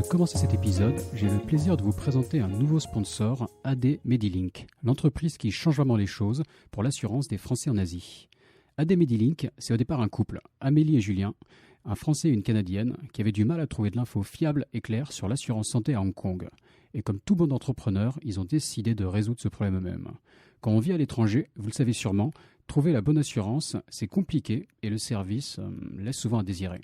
commencer cet épisode, j'ai le plaisir de vous présenter un nouveau sponsor, AD Medilink, l'entreprise qui change vraiment les choses pour l'assurance des Français en Asie. AD Medilink, c'est au départ un couple, Amélie et Julien, un Français et une Canadienne, qui avaient du mal à trouver de l'info fiable et claire sur l'assurance santé à Hong Kong. Et comme tout bon entrepreneur, ils ont décidé de résoudre ce problème eux-mêmes. Quand on vit à l'étranger, vous le savez sûrement, trouver la bonne assurance, c'est compliqué et le service laisse souvent à désirer.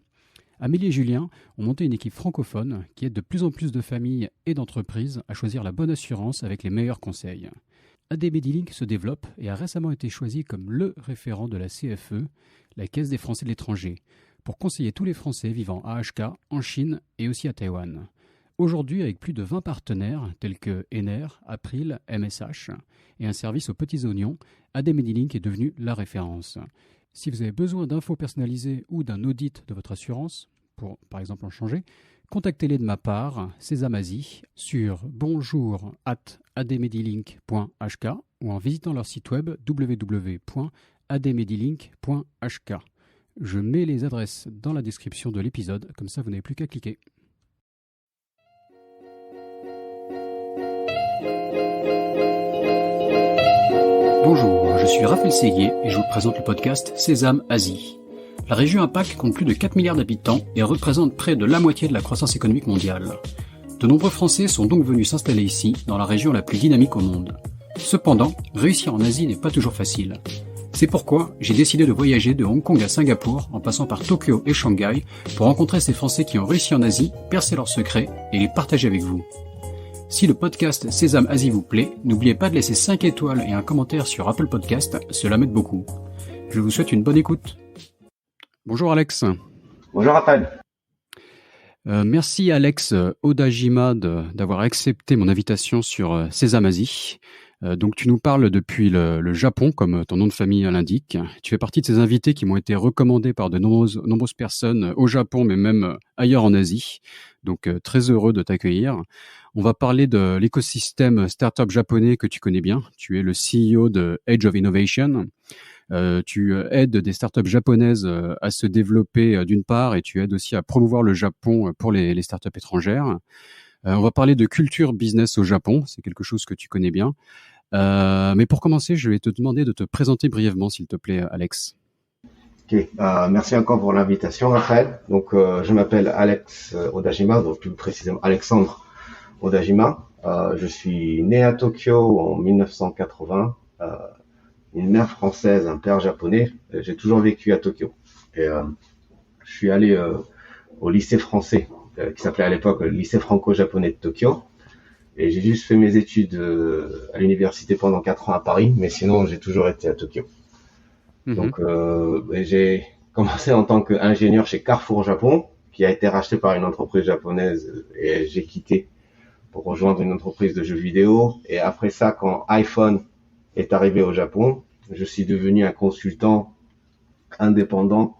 Amélie et Julien ont monté une équipe francophone qui aide de plus en plus de familles et d'entreprises à choisir la bonne assurance avec les meilleurs conseils. AD Medilink se développe et a récemment été choisi comme le référent de la CFE, la Caisse des Français de l'étranger, pour conseiller tous les Français vivant à HK, en Chine et aussi à Taïwan. Aujourd'hui, avec plus de 20 partenaires tels que Ener, April, MSH et un service aux petits oignons, AD Medilink est devenu la référence. Si vous avez besoin d'infos personnalisées ou d'un audit de votre assurance, pour par exemple en changer, contactez-les de ma part, Sésame Asie, sur bonjour@admedilink.hk ou en visitant leur site web www.admedilink.hk. Je mets les adresses dans la description de l'épisode, comme ça vous n'avez plus qu'à cliquer. Bonjour, je suis Raphaël Séguier et je vous présente le podcast Sésame Asie. La région APAC compte plus de 4 milliards d'habitants et représente près de la moitié de la croissance économique mondiale. De nombreux Français sont donc venus s'installer ici, dans la région la plus dynamique au monde. Cependant, réussir en Asie n'est pas toujours facile. C'est pourquoi j'ai décidé de voyager de Hong Kong à Singapour, en passant par Tokyo et Shanghai, pour rencontrer ces Français qui ont réussi en Asie, percer leurs secrets et les partager avec vous. Si le podcast Sésame Asie vous plaît, n'oubliez pas de laisser 5 étoiles et un commentaire sur Apple Podcast, cela m'aide beaucoup. Je vous souhaite une bonne écoute. Bonjour Alex. Bonjour Raphaël. Merci Alex Odajima d'avoir accepté mon invitation sur Sésame Asie. Donc tu nous parles depuis le Japon, comme ton nom de famille l'indique. Tu fais partie de ces invités qui m'ont été recommandés par de nombreuses personnes au Japon, mais même ailleurs en Asie. Donc très heureux de t'accueillir. On va parler de l'écosystème startup japonais que tu connais bien. Tu es le CEO de Edge of Innovation. Tu aides des startups japonaises à se développer d'une part et tu aides aussi à promouvoir le Japon pour les startups étrangères. On va parler de culture business au Japon. C'est quelque chose que tu connais bien. Mais pour commencer, je vais te demander de te présenter brièvement, s'il te plaît, Alex. Ok, merci encore pour l'invitation, Raphaël. Donc, je m'appelle Alex Odajima, donc plus précisément Alexandre Odajima. Je suis né à Tokyo en 1980. Une mère française, un père japonais. J'ai toujours vécu à Tokyo. Et je suis allé au lycée français, qui s'appelait à l'époque le lycée franco-japonais de Tokyo. Et j'ai juste fait mes études à l'université pendant 4 ans à Paris, mais sinon j'ai toujours été à Tokyo. Donc j'ai commencé en tant qu'ingénieur chez Carrefour Japon, qui a été racheté par une entreprise japonaise, et j'ai quitté pour rejoindre une entreprise de jeux vidéo. Et après ça, quand iPhone est arrivé au Japon, je suis devenu un consultant indépendant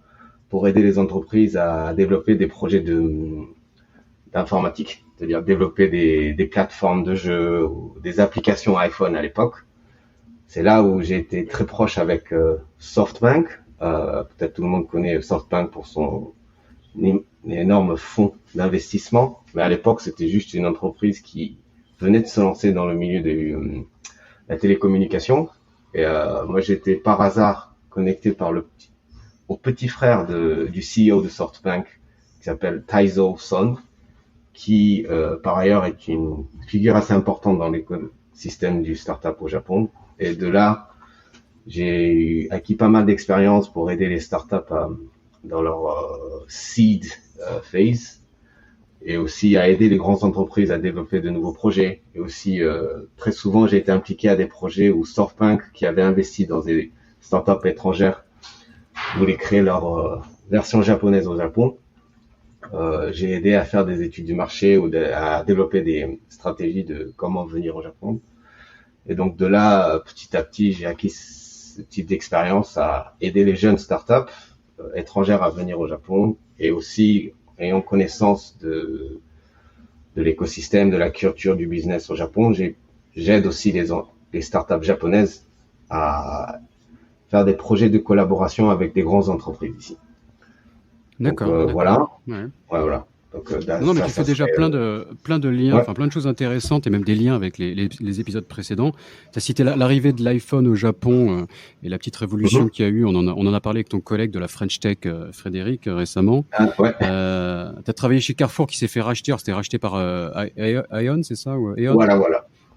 pour aider les entreprises à développer des projets d'informatique, c'est-à-dire développer des plateformes de jeux ou des applications iPhone à l'époque. C'est là où j'ai été très proche avec SoftBank. Peut-être tout le monde connaît SoftBank pour son énorme fonds d'investissement, mais à l'époque c'était juste une entreprise qui venait de se lancer dans le milieu de la télécommunication. Et moi j'étais par hasard connecté au petit frère du CEO de SoftBank qui s'appelle Taizo Son, qui par ailleurs est une figure assez importante dans l'écosystème du startup au Japon. Et de là, j'ai acquis pas mal d'expérience pour aider les startups dans leur seed phase, et aussi à aider les grandes entreprises à développer de nouveaux projets. Et aussi, très souvent, j'ai été impliqué à des projets où SoftBank, qui avait investi dans des startups étrangères, voulait créer leur version japonaise au Japon. J'ai aidé à faire des études du marché ou à développer des stratégies de comment venir au Japon. Et donc de là, petit à petit, j'ai acquis ce type d'expérience à aider les jeunes startups étrangères à venir au Japon, et aussi ayant connaissance de l'écosystème, de la culture du business au Japon. J'aide aussi les startups japonaises à faire des projets de collaboration avec des grandes entreprises ici. D'accord. Donc, voilà. Ouais. Ouais, voilà. Donc, Non, mais tu fais déjà plein de liens, ouais. enfin plein de choses intéressantes et même des liens avec les épisodes précédents. Tu as cité l'arrivée de l'iPhone au Japon et la petite révolution qu'il y a eu. On en a parlé avec ton collègue de la French Tech, Frédéric, récemment. Ouais. Tu as travaillé chez Carrefour qui s'est fait racheter. Alors, c'était racheté par Aeon, c'est ça, ou Aeon? Voilà.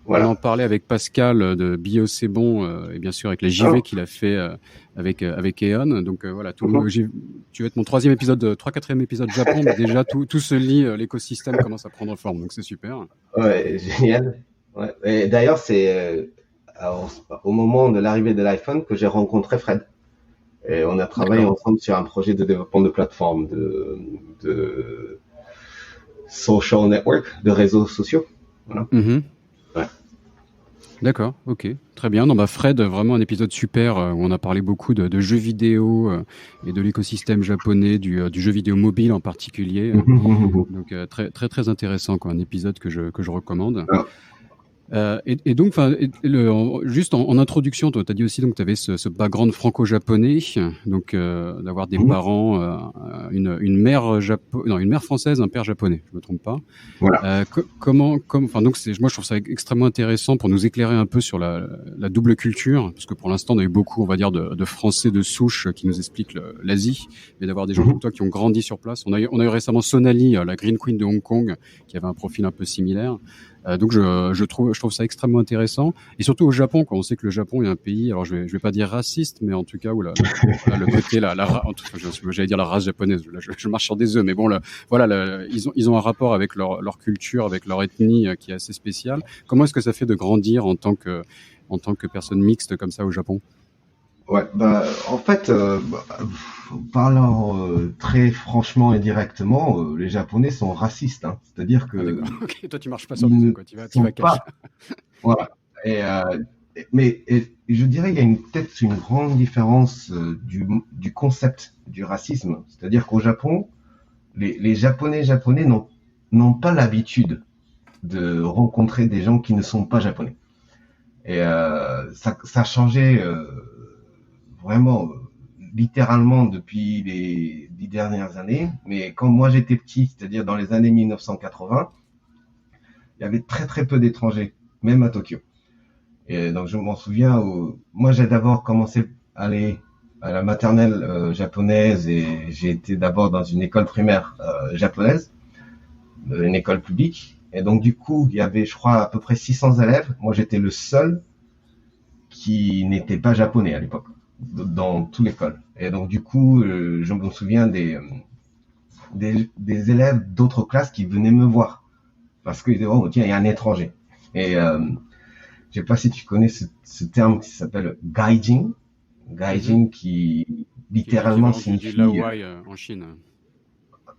On en parlait avec Pascal de Bio C'est Bon et bien sûr avec la JV qu'il a fait avec Aeon. Donc voilà, tu vas être mon 4e épisode Japon, mais déjà tout se lie, l'écosystème commence à prendre forme, donc c'est super. Ouais, génial. Ouais. Et d'ailleurs, c'est au moment de l'arrivée de l'iPhone que j'ai rencontré Fred. Et on a travaillé ensemble sur un projet de développement de plateforme, de social network, de réseaux sociaux. Voilà. Ouais. D'accord, ok, très bien. Non, Fred, vraiment un épisode super où on a parlé beaucoup de jeux vidéo et de l'écosystème japonais, du jeu vidéo mobile en particulier. Donc très très très intéressant, quoi. Un épisode que je recommande. Et donc, juste en introduction, tu as dit aussi donc tu avais ce background franco-japonais, donc d'avoir des parents, une mère française, un père japonais, je me trompe pas. Voilà. Moi je trouve ça extrêmement intéressant pour nous éclairer un peu sur la double culture, parce que pour l'instant on a eu beaucoup, on va dire, de Français de souche qui nous expliquent l'Asie, mais d'avoir des gens comme toi qui ont grandi sur place. On a eu récemment Sonali, la Green Queen de Hong Kong, qui avait un profil un peu similaire. Donc je trouve ça extrêmement intéressant, et surtout au Japon, quand on sait que le Japon est un pays, alors je vais pas dire raciste, mais en tout cas où le côté j'allais dire la race japonaise, là, je marche sur des œufs, mais bon ils ont un rapport avec leur culture, avec leur ethnie qui est assez spécial. Comment est-ce que ça fait de grandir en tant que personne mixte comme ça au Japon? Ouais, en fait, parlant très franchement et directement, les Japonais sont racistes, hein. C'est-à-dire que okay. Toi, tu marches pas sur des œufs, quoi. Tu vas cacher. Voilà. Mais je dirais qu'il y a peut-être une grande différence du concept du racisme. C'est-à-dire qu'au Japon, les Japonais n'ont pas l'habitude de rencontrer des gens qui ne sont pas japonais. Et ça a changé vraiment littéralement depuis les 10 dernières années. Mais quand moi j'étais petit, c'est-à-dire dans les années 1980, il y avait très très peu d'étrangers, même à Tokyo. Et donc je m'en souviens, moi j'ai d'abord commencé à aller à la maternelle japonaise, et j'ai été d'abord dans une école primaire japonaise, une école publique. Et donc du coup, il y avait, je crois, à peu près 600 élèves. Moi j'étais le seul qui n'était pas japonais à l'époque, dans toute l'école. Et donc du coup, je me souviens des élèves d'autres classes qui venaient me voir, parce qu'ils disaient, oh tiens, il y a un étranger. Et je sais pas si tu connais ce terme qui s'appelle gaijin. Gaijin qui littéralement signifie Laoai en Chine.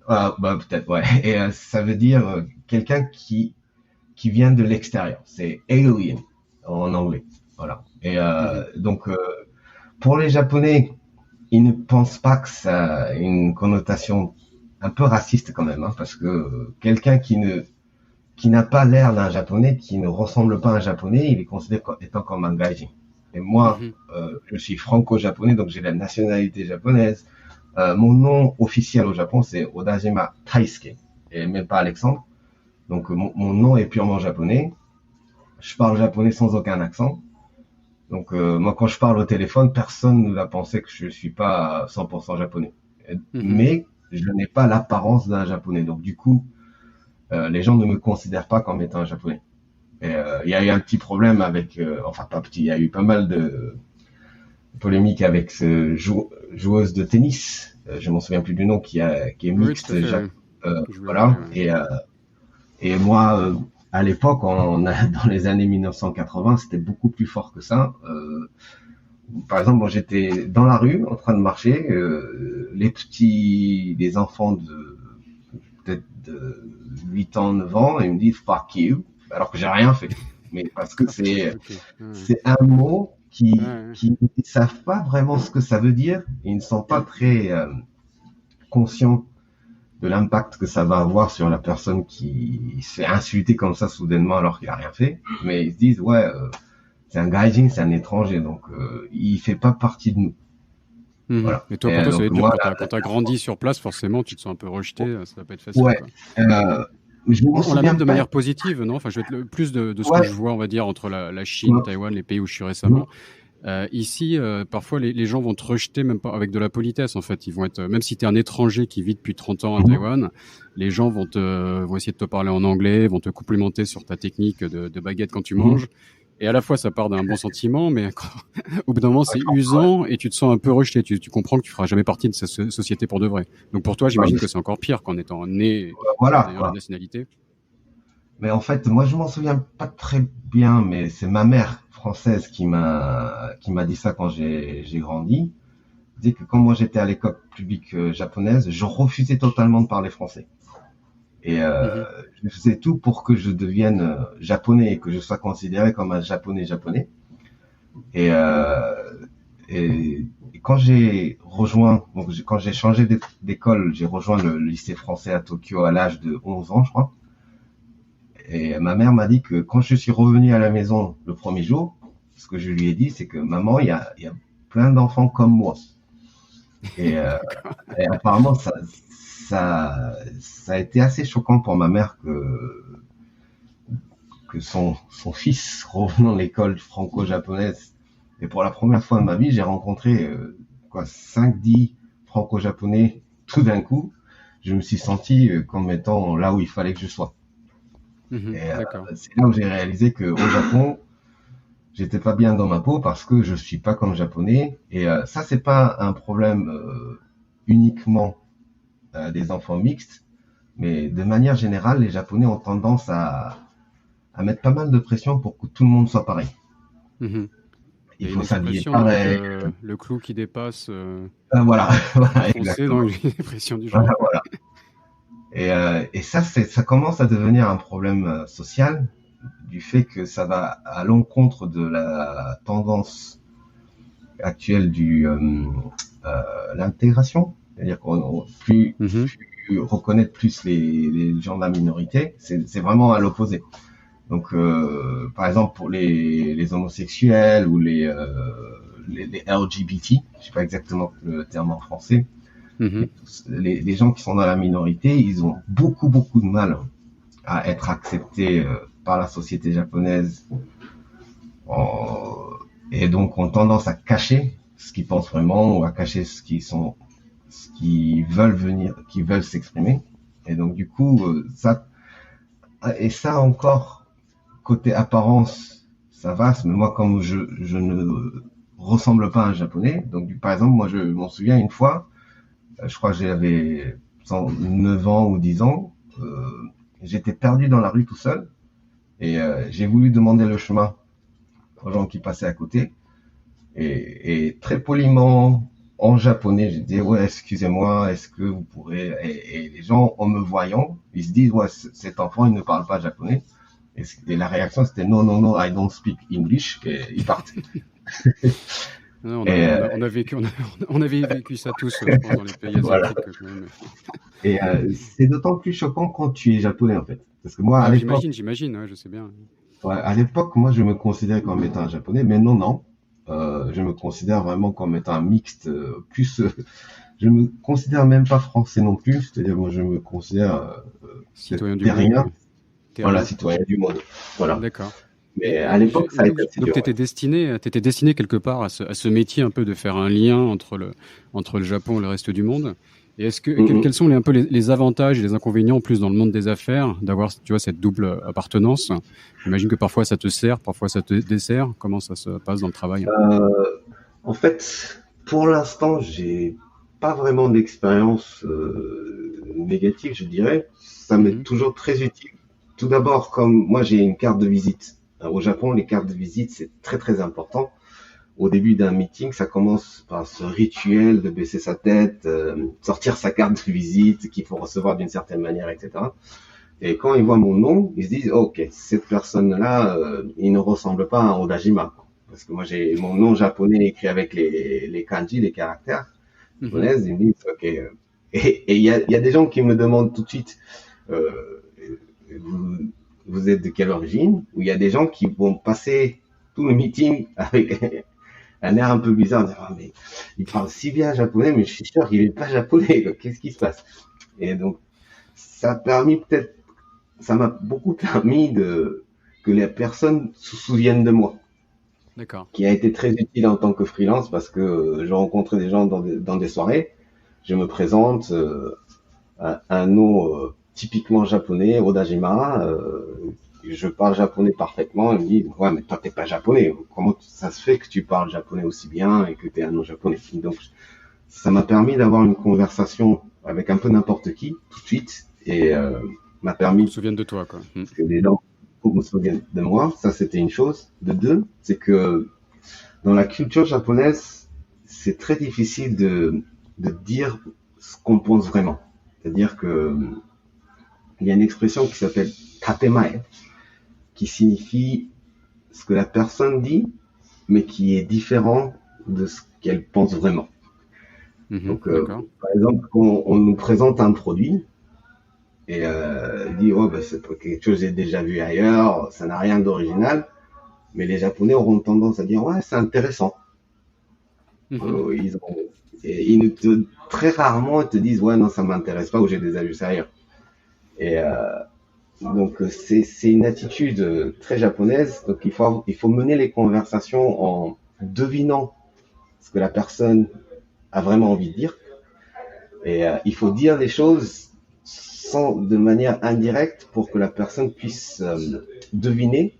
Peut-être, ouais. Et ça veut dire quelqu'un qui vient de l'extérieur. C'est alien en anglais. Voilà. Et donc pour les Japonais, ils ne pensent pas que ça a une connotation un peu raciste quand même, hein, parce que quelqu'un qui n'a pas l'air d'un japonais, qui ne ressemble pas à un japonais, il est considéré étant comme un gaijin. Et moi, je suis franco-japonais, donc j'ai la nationalité japonaise. Mon nom officiel au Japon, c'est Odajima Taisuke, et même pas Alexandre. Donc mon nom est purement japonais. Je parle japonais sans aucun accent. Donc moi, quand je parle au téléphone, personne ne va penser que je suis pas 100% japonais. Mais je n'ai pas l'apparence d'un japonais. Donc du coup, les gens ne me considèrent pas comme étant un japonais. Et il y a eu un petit problème avec, enfin pas petit, il y a eu pas mal de polémiques avec ce joueuse de tennis. Je m'en souviens plus du nom, qui est mixte. Voilà. Et moi, à l'époque, dans les années 1980, c'était beaucoup plus fort que ça. Par exemple, moi, j'étais dans la rue, en train de marcher, les enfants peut-être de 8 ans, 9 ans, ils me disent fuck you, alors que j'ai rien fait. Mais parce que c'est un mot qui ne savent pas vraiment ce que ça veut dire. Ils ne sont pas très conscients de l'impact que ça va avoir sur la personne qui se fait insulter comme ça soudainement alors qu'il a rien fait. Mais ils se disent, ouais, c'est un gaijin, c'est un étranger, donc il fait pas partie de nous. Mhm. Voilà. Et toi, pour toi, ça va Donc être dur moi, quand t'as grandi sur place, forcément, tu te sens un peu rejeté, ça va pas être facile, ouais, quoi. euh, je m'en On l'a souviens même de pas. manière positive, non? Enfin, je vais être plus de ce que Ouais, je vois, on va dire, entre la Chine, ouais, Taïwan, les pays où je suis mhm, récemment. Ici, parfois, les gens vont te rejeter même pas avec de la politesse, en fait. Ils vont être, même si tu es un étranger qui vit depuis 30 ans à mhm. Taïwan, les gens vont essayer de te parler en anglais, vont te complimenter sur ta technique de baguette quand tu Mhm. manges. Et à la fois, ça part d'un bon sentiment, mais au bout d'un moment, Ouais, c'est je comprends, usant et tu te sens un peu rejeté. Tu comprends que tu feras jamais partie de cette société pour de vrai. Donc pour toi, ouais. j'imagine que c'est encore pire qu'en étant né et en Voilà, ayant la voilà. nationalité. Mais en fait, moi, je m'en souviens pas très bien, mais c'est ma mère française qui m'a dit ça quand j'ai grandi. Elle dit que quand moi j'étais à l'école publique japonaise, je refusais totalement de parler français. Et Mhm. je faisais tout pour que je devienne japonais et que je sois considéré comme un japonais japonais. Et, et quand j'ai rejoint, donc quand j'ai changé d'école, j'ai rejoint le lycée français à Tokyo à l'âge de 11 ans, je crois. Et ma mère m'a dit que quand je suis revenu à la maison le premier jour, ce que je lui ai dit, c'est que maman, il y a plein d'enfants comme moi. Et, D'accord. et apparemment, ça a été assez choquant pour ma mère que son fils revenant à l'école franco-japonaise. Et pour la première fois de ma vie, j'ai rencontré quoi, 5-10 franco-japonais tout d'un coup. Je me suis senti comme étant là où il fallait que je sois. Mhm. Et D'accord. c'est là où j'ai réalisé qu'au Japon, j'étais pas bien dans ma peau parce que je suis pas comme japonais. Et ça, c'est pas un problème uniquement des enfants mixtes, mais de manière générale, les Japonais ont tendance à mettre pas mal de pression pour que tout le monde soit pareil. Mhm. Il Il y a une faut s'habiller expression, non, pareil. le clou qui dépasse Voilà, peut voilà, foncer, non, exactement. une expression du Voilà, genre, quoi. voilà. Et ça, ça commence à devenir un problème social du fait que ça va à l'encontre de la tendance actuelle l'intégration, c'est-à-dire qu'on Mhm. reconnaître plus les gens de la minorité, c'est vraiment à l'opposé. Donc, par exemple, pour les homosexuels ou les LGBT, je sais pas exactement le terme en français, mais Mhm. les gens qui sont dans la minorité, ils ont beaucoup, beaucoup de mal à être acceptés par la société japonaise en- et donc ont tendance à cacher ce qu'ils pensent vraiment ou à cacher ce qu'ils veulent venir, qui veulent s'exprimer. Et donc, du coup, et ça encore, côté apparence, ça va, mais moi, comme je ne ressemble pas à un japonais, donc par exemple, moi, je m'en souviens une fois, je crois que j'avais 9 ans ou 10 ans, j'étais perdu dans la rue tout seul, et j'ai voulu demander le chemin aux gens qui passaient à côté, et très poliment, en japonais, j'ai dit, ouais, excusez-moi, est-ce que vous pourrez, et les gens, en me voyant, ils se disent, ouais, cet enfant, il ne parle pas japonais. Et la réaction, c'était non, non, non, I don't speak English. Et ils partent. Non, Et on avait vécu ça tous, je pense, dans les pays voilà. asiatiques, quand même. Et c'est d'autant plus choquant quand tu es japonais, en fait. Parce que moi, à Ah, l'époque, j'imagine, ouais, je sais bien. ouais, à l'époque, moi, je me considérais comme étant un japonais, mais non, non. Je me considère vraiment comme étant un mixte, plus, je me considère même pas français non plus. C'est-à-dire, moi, je me considère peut-être Citoyen du monde, terrien. ouais. Voilà, Terrien. citoyen du monde. Voilà. D'accord. Mais à l'époque, ça a été assez Donc dur. Ouais. t'étais destiné quelque part à ce métier un peu de faire un lien entre le Japon et le reste du monde. Et Mm, quels sont un peu les avantages et les inconvénients en plus dans le monde des affaires d'avoir, tu vois, cette double appartenance? J'imagine que parfois ça te sert, parfois ça te dessert. Comment ça se passe dans le travail? En fait, pour l'instant, j'ai pas vraiment d'expérience négative, je dirais. Ça m'est Mhm, toujours très utile. Tout d'abord, comme moi j'ai une carte de visite. Au Japon, les cartes de visite, c'est très très important. Au début d'un meeting, ça commence par ce rituel de baisser sa tête, sortir sa carte de visite qu'il faut recevoir d'une certaine manière, etc. Et quand ils voient mon nom, ils se disent, oh, ok, cette personne-là, il ne ressemble pas à un Odajima. Parce que moi, j'ai mon nom japonais écrit avec les kanji, les caractères mhm. japonais. Ils me disent, ok. Et il y a des gens qui me demandent tout de suite, euh, vous, vous êtes de quelle origine? Ou il y a des gens qui vont passer tout le meeting avec, un air un peu bizarre, dire, ah, mais il parle si bien japonais, mais je suis sûr qu'il est pas japonais, quoi. Qu'est-ce qui se passe? Et donc, ça a permis peut-être, ça m'a beaucoup permis que les personnes se souviennent de moi. D'accord. Qui a été très utile en tant que freelance parce que je rencontrais des gens dans des soirées, je me présente, un nom typiquement japonais, Odajima, je parle japonais parfaitement, ils me disent, ouais, mais toi t'es pas japonais, comment ça se fait que tu parles japonais aussi bien et que t'es un nom japonais? Donc, ça m'a permis d'avoir une conversation avec un peu n'importe qui, tout de suite, et m'a On permis se souvient de toi, quoi. que les gens me souviennent de moi, ça c'était une chose. De deux, c'est que dans la culture japonaise, c'est très difficile de dire ce qu'on pense vraiment. C'est-à-dire que il y a une expression qui s'appelle tatemae, qui signifie ce que la personne dit, mais qui est différent de ce qu'elle pense vraiment. Donc, par exemple, quand on nous présente un produit, et dit, oh, ben, c'est quelque chose que j'ai déjà vu ailleurs, ça n'a rien d'original, mais les Japonais auront tendance à dire, ouais, c'est intéressant. Très rarement ils te disent ouais non ça m'intéresse pas ou j'ai déjà vu ça ailleurs. Et donc c'est une attitude très japonaise. Donc il faut mener les conversations en devinant ce que la personne a vraiment envie de dire. Et il faut dire les choses de manière indirecte pour que la personne puisse deviner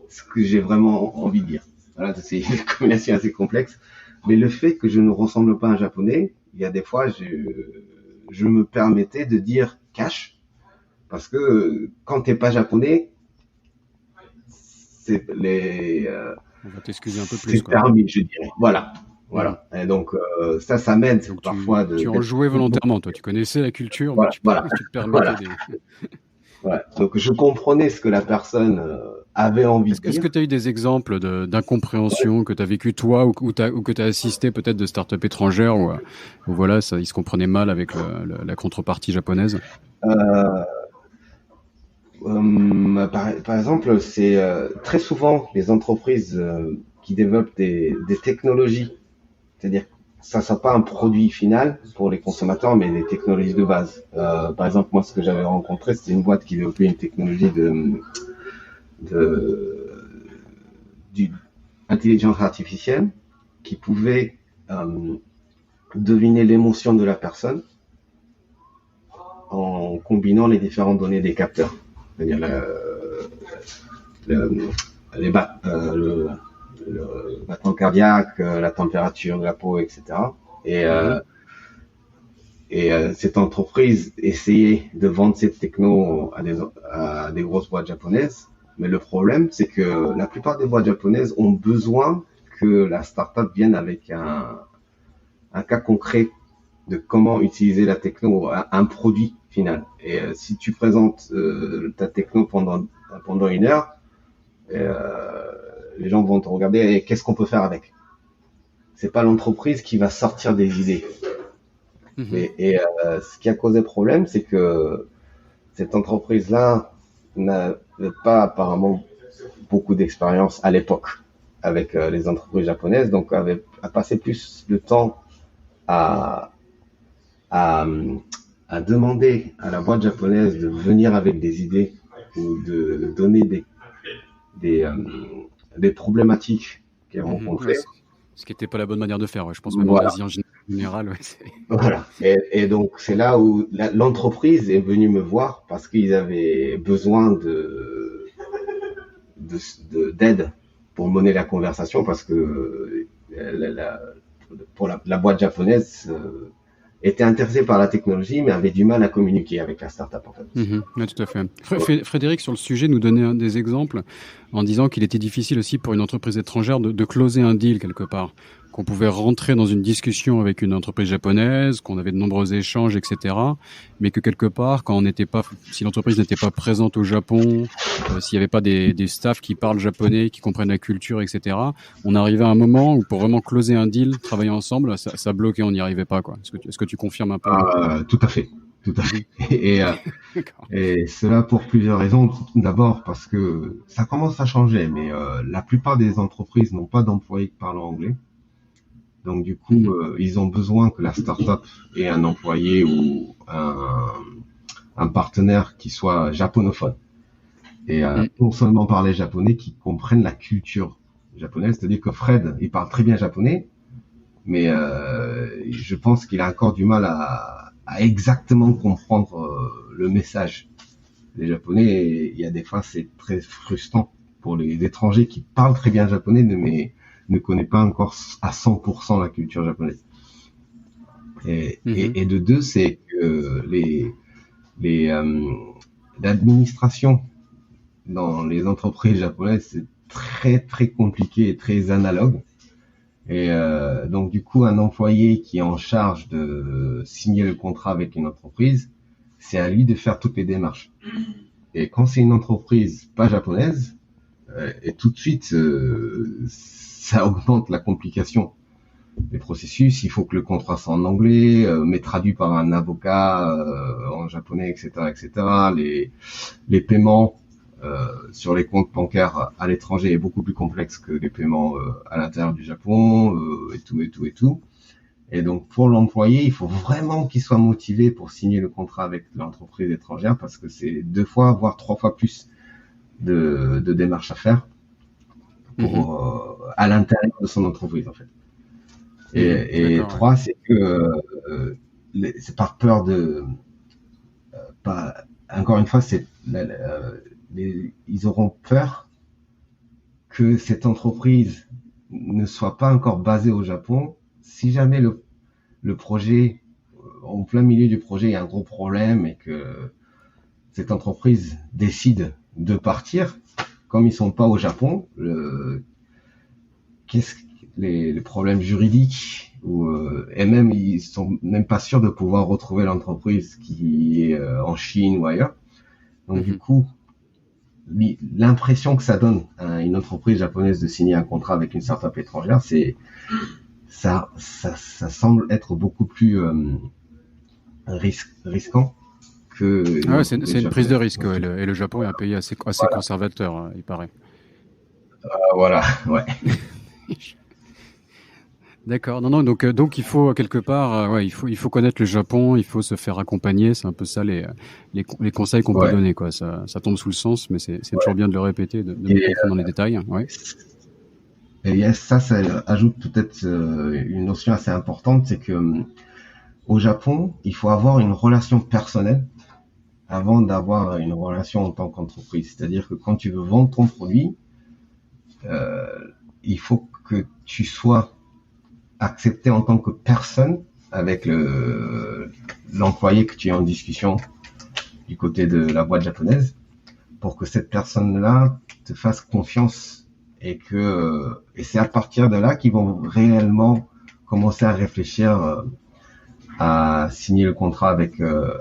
ce que j'ai vraiment envie de dire. Voilà, c'est une combinaison assez complexe. Mais le fait que je ne ressemble pas à un japonais, il y a des fois, je me permettais de dire cash, parce que quand t'es pas japonais, c'est on va t'excuser un peu plus, c'est quoi. permis, je dirais. Voilà. Et donc, ça m'aide donc parfois tu en jouais volontairement, toi. Tu connaissais la culture, mais tu te permettais des... Ouais. Donc je comprenais ce que la personne avait envie de dire. Est-ce que tu as eu des exemples d'incompréhension que tu as vécu toi ou que tu as assisté peut-être de start-up étrangères où voilà, ça, ils se comprenaient mal avec la contrepartie japonaise? Par exemple, c'est très souvent les entreprises qui développent des technologies, c'est-à-dire ça ne sera pas un produit final pour les consommateurs, mais des technologies de base. Par exemple, moi, ce que j'avais rencontré, c'était une boîte qui développait une technologie d'intelligence artificielle qui pouvait deviner l'émotion de la personne en combinant les différentes données des capteurs. C'est-à-dire le battement cardiaque, la température de la peau, etc. Et cette entreprise essayait de vendre cette techno à des grosses boîtes japonaises. Mais le problème, c'est que la plupart des boîtes japonaises ont besoin que la startup vienne avec un cas concret de comment utiliser la techno à un produit final. Et si tu présentes ta techno pendant une heure, les gens vont te regarder et qu'est-ce qu'on peut faire avec. C'est pas l'entreprise qui va sortir des idées. Et ce qui a causé problème, c'est que cette entreprise-là n'avait pas apparemment beaucoup d'expérience à l'époque avec les entreprises japonaises, donc a passé plus de temps à demander à la boîte japonaise de venir avec des idées ou de donner des problématiques qu'elle rencontrait. Ce qui n'était pas la bonne manière de faire, ouais. Je pense même en Asie en général. Ouais, voilà. Et donc c'est là où l'entreprise est venue me voir parce qu'ils avaient besoin d'aide pour mener la conversation parce que pour la boîte japonaise était intéressé par la technologie, mais avait du mal à communiquer avec la startup, en fait. Oui, tout à fait. Frédéric, sur le sujet, nous donnait des exemples en disant qu'il était difficile aussi pour une entreprise étrangère de closer un deal quelque part. Qu'on pouvait rentrer dans une discussion avec une entreprise japonaise, qu'on avait de nombreux échanges, etc. Mais que quelque part, si l'entreprise n'était pas présente au Japon, s'il n'y avait pas des staffs qui parlent japonais, qui comprennent la culture, etc., on arrivait à un moment où pour vraiment closer un deal, travailler ensemble, ça bloquait, on n'y arrivait pas, quoi. Est-ce que tu confirmes un peu? Tout à fait. tout à fait. Et, D'accord. et cela pour plusieurs raisons. D'abord parce que ça commence à changer, mais la plupart des entreprises n'ont pas d'employés qui parlent anglais. Donc du coup, ils ont besoin que la startup ait un employé ou un partenaire qui soit japonophone. Et non seulement parler japonais, qui comprennent la culture japonaise. C'est-à-dire que Fred, il parle très bien japonais, mais je pense qu'il a encore du mal à exactement comprendre le message. Les Japonais, il y a des fois, c'est très frustrant pour les étrangers qui parlent très bien japonais, mais ne connaissent pas encore à 100% la culture japonaise. Et de deux, c'est que l'administration dans les entreprises japonaises, c'est très très compliqué et très analogue. Et donc du coup, un employé qui est en charge de signer le contrat avec une entreprise, c'est à lui de faire toutes les démarches. Et quand c'est une entreprise pas japonaise, et tout de suite, ça augmente la complication des processus. Il faut que le contrat soit en anglais, mais traduit par un avocat en japonais, etc., etc. Les paiements sur les comptes bancaires à l'étranger est beaucoup plus complexe que les paiements à l'intérieur du Japon, et tout. Et donc, pour l'employé, il faut vraiment qu'il soit motivé pour signer le contrat avec l'entreprise étrangère parce que c'est 2 fois, voire 3 fois plus de démarches à faire pour, à l'intérieur de son entreprise, en fait. Et 3, c'est que c'est par peur de... pas, encore une fois, ils auront peur que cette entreprise ne soit pas encore basée au Japon. Si jamais le projet, en plein milieu du projet, il y a un gros problème et que cette entreprise décide de partir, comme ils sont pas au Japon, les problèmes juridiques et même ils sont même pas sûrs de pouvoir retrouver l'entreprise qui est en Chine ou ailleurs. Donc du coup, l'impression que ça donne à une entreprise japonaise de signer un contrat avec une startup étrangère, ça semble être beaucoup plus risquant que... Ah ouais, c'est une prise de risque. Ouais. Et le Japon est un pays assez conservateur, il paraît. Voilà, ouais. D'accord. Non, donc il faut quelque part, ouais, il faut connaître le Japon, il faut se faire accompagner. C'est un peu ça les conseils qu'on peut donner, quoi. Ça tombe sous le sens, mais c'est toujours bien de le répéter, de comprendre dans les détails. Ouais. Et ça ajoute peut-être une notion assez importante, c'est que au Japon, il faut avoir une relation personnelle avant d'avoir une relation en tant qu'entreprise. C'est-à-dire que quand tu veux vendre ton produit, il faut que tu sois accepté en tant que personne avec l'employé que tu es en discussion du côté de la boîte japonaise pour que cette personne-là te fasse confiance et c'est à partir de là qu'ils vont réellement commencer à réfléchir à signer le contrat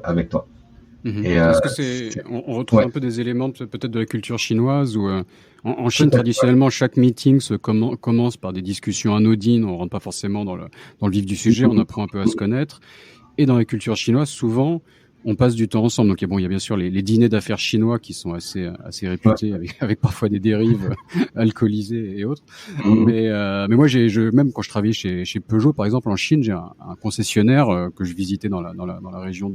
avec toi. Est-ce que on retrouve un peu des éléments peut-être de la culture chinoise où en Chine traditionnellement chaque meeting commence par des discussions anodines, on rentre pas forcément dans le vif du sujet, on apprend un peu à se connaître. Et dans la culture chinoise, souvent on passe du temps ensemble. Donc il y a bien sûr les dîners d'affaires chinois qui sont assez réputés avec parfois des dérives alcoolisées et autres. Mais moi même quand je travaillais chez Peugeot par exemple en Chine, j'ai un concessionnaire que je visitais dans la région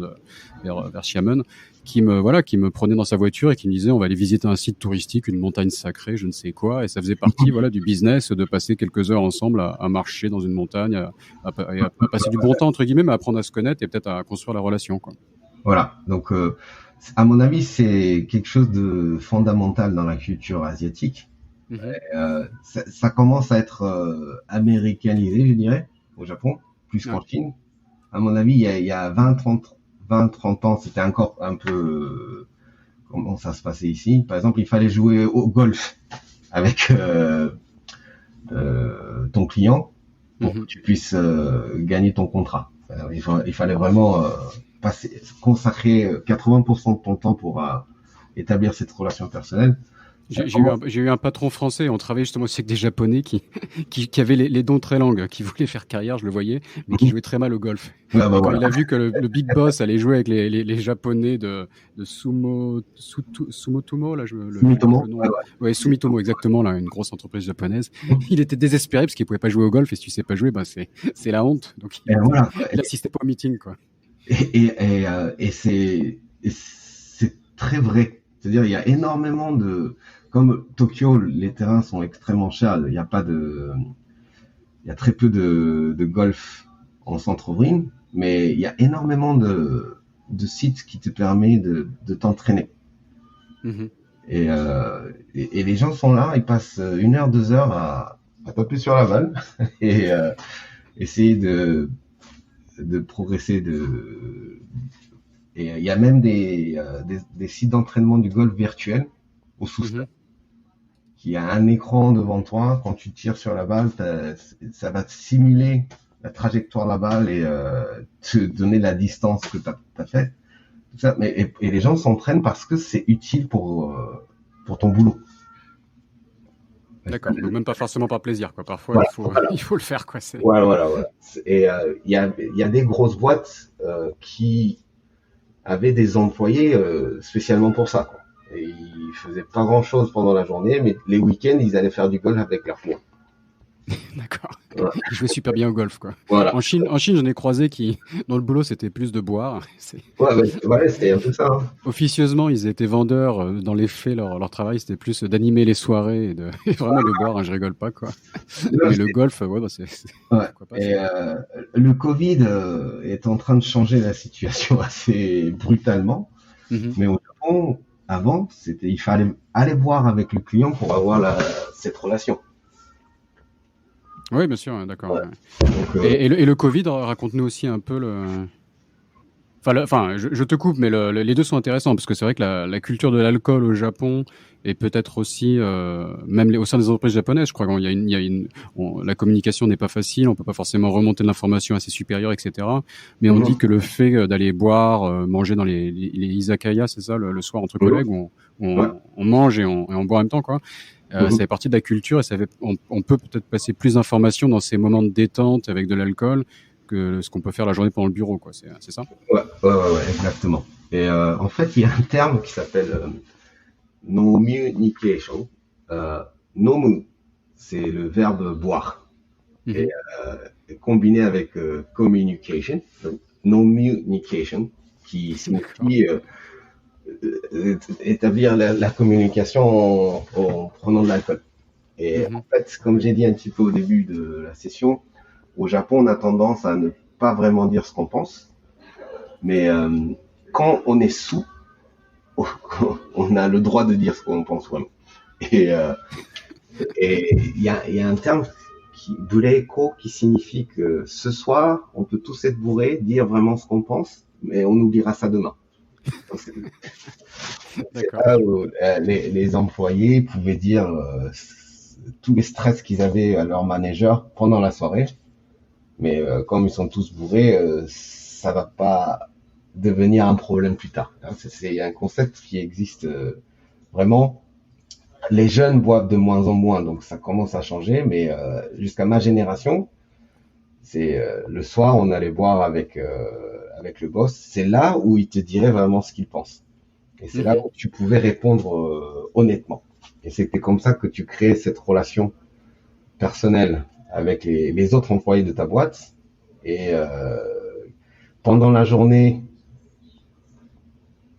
vers Xiamen qui me prenait dans sa voiture et qui me disait on va aller visiter un site touristique, une montagne sacrée, je ne sais quoi, et ça faisait partie du business de passer quelques heures ensemble à marcher dans une montagne, à passer du bon temps entre guillemets, mais à apprendre à se connaître et peut-être à construire la relation, quoi. Voilà, donc à mon avis, c'est quelque chose de fondamental dans la culture asiatique. Ça commence à être américanisé, je dirais, au Japon, plus qu'en Chine. À mon avis, il y a 20-30 ans, c'était encore un peu comment ça se passait ici. Par exemple, il fallait jouer au golf avec ton client pour que tu puisses gagner ton contrat. Il fallait vraiment consacrer 80% de ton temps pour établir cette relation personnelle. J'ai eu un patron français, on travaillait justement aussi avec des Japonais qui avaient les dents très longues, qui voulaient faire carrière, je le voyais, mais qui jouaient très mal au golf. Ah, bah, Et quand voilà. il a vu que le big boss allait jouer avec les Japonais de Sumitomo, là, Sumitomo, le nom. ouais, ouais. Ouais, Sumitomo, exactement, là, une grosse entreprise japonaise. Il était désespéré parce qu'il pouvait pas jouer au golf, et si tu sais pas jouer, c'est la honte. Donc Et voilà. il assistait pas au meeting, quoi. Et c'est très vrai. C'est-à-dire, il y a énormément comme Tokyo, les terrains sont extrêmement chers. Il y a très peu de golf en centre-ville, mais il y a énormément de sites qui te permettent de t'entraîner. Mhm. Et les gens sont là, ils passent 1 heure, 2 heures à taper sur la balle et essayer de progresser. Et il y a même des sites d'entraînement du golf virtuel au sous-sol, Mhm. qui a un écran devant toi. Quand tu tires sur la balle, ça va te simuler la trajectoire de la balle et te donner la distance que tu as fait. Tout ça. Et les gens s'entraînent parce que c'est utile pour ton boulot. D'accord. Donc même pas forcément par plaisir, quoi. Parfois, Voilà, voilà. il faut le faire, quoi. Voilà. Et il y a des grosses boîtes qui avaient des employés spécialement pour ça, quoi. Et ils faisaient pas grand-chose pendant la journée, mais les week-ends, ils allaient faire du golf avec leurs clients. D'accord. Voilà. Il jouait super bien au golf, quoi. Voilà. En Chine, j'en ai croisé dans le boulot, c'était plus de boire. Ouais, c'était un peu ça. Hein. Officieusement, ils étaient vendeurs. Dans les faits, leur travail, c'était plus d'animer les soirées et vraiment de boire. Hein, je rigole pas, quoi. Là, Mais le golf, ouais, ouais. pourquoi pas. Et le Covid est en train de changer la situation assez brutalement. Mhm. Mais au Japon, avant, il fallait aller boire avec le client pour avoir cette relation. Oui, bien sûr, d'accord. Ouais. Ouais. Donc, Et le Covid, raconte-nous aussi un peu Enfin, je te coupe, mais les deux sont intéressants parce que c'est vrai que la culture de l'alcool au Japon et peut-être aussi même au sein des entreprises japonaises, je crois la communication n'est pas facile, on peut pas forcément remonter de l'information à ses supérieurs, etc. Mais on dit que le fait d'aller boire, manger dans les izakaya, c'est ça, le soir entre collègues, ouais. on mange et on boit en même temps, quoi. Ça fait partie de la culture et on peut peut-être passer plus d'informations dans ces moments de détente avec de l'alcool que ce qu'on peut faire la journée pendant le bureau, quoi. C'est ça? Ouais, exactement. Et en fait, il y a un terme qui s'appelle nomunication. Nomu, c'est le verbe boire. Et combiné avec communication, donc nomunication, qui signifie établir la communication en prenant de l'alcool. Et en fait, comme j'ai dit un petit peu au début de la session, au Japon, on a tendance à ne pas vraiment dire ce qu'on pense. Mais quand on est sous, on a le droit de dire ce qu'on pense vraiment. Et il y a un terme bureiko, qui signifie que ce soir, on peut tous être bourrés, dire vraiment ce qu'on pense, mais on oubliera ça demain. Donc, c'est là où les employés pouvaient dire tous les stress qu'ils avaient à leur manager pendant la soirée. Mais comme ils sont tous bourrés, ça va pas devenir un problème plus tard. C'est un concept qui existe vraiment. Les jeunes boivent de moins en moins, donc ça commence à changer. Mais jusqu'à ma génération, c'est le soir, on allait boire avec le boss. C'est là où il te dirait vraiment ce qu'il pense. Et c'est là où tu pouvais répondre honnêtement. Et c'était comme ça que tu créais cette relation personnelle avec les autres employés de ta boîte. Et pendant la journée,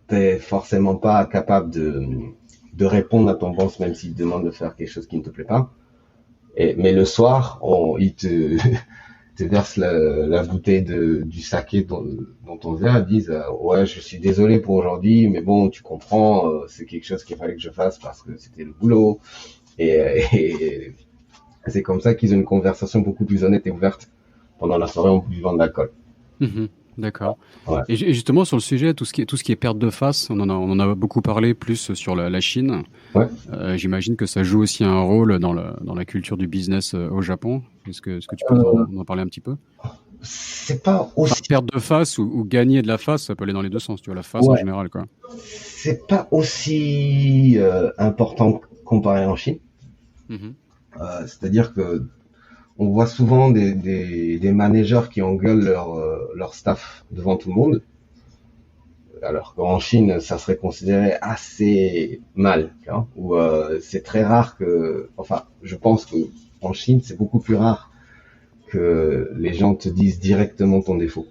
t'es forcément pas capable de répondre à ton boss, même s'il te demande de faire quelque chose qui ne te plaît pas. Mais le soir, il te verse la bouteille du saké dans ton verre, ils disent ouais, je suis désolé pour aujourd'hui, mais bon, tu comprends, c'est quelque chose qu'il fallait que je fasse parce que c'était le boulot. Et c'est comme ça qu'ils ont une conversation beaucoup plus honnête et ouverte pendant la soirée en buvant de l'alcool. D'accord. Ouais. Et justement sur le sujet, tout ce qui est perte de face, on en a beaucoup parlé plus sur la Chine. Ouais. J'imagine que ça joue aussi un rôle dans la culture du business au Japon. Est-ce que tu peux en parler un petit peu? C'est pas aussi. Enfin, perte de face ou gagner de la face, ça peut aller dans les deux sens. Tu vois, la face en général, quoi. C'est pas aussi important comparé en Chine. Mhm. C'est-à-dire que on voit souvent des managers qui engueulent leur staff devant tout le monde, alors qu'en Chine, ça serait considéré assez mal, hein, ou c'est très rare enfin, je pense que en Chine, c'est beaucoup plus rare que les gens te disent directement ton défaut.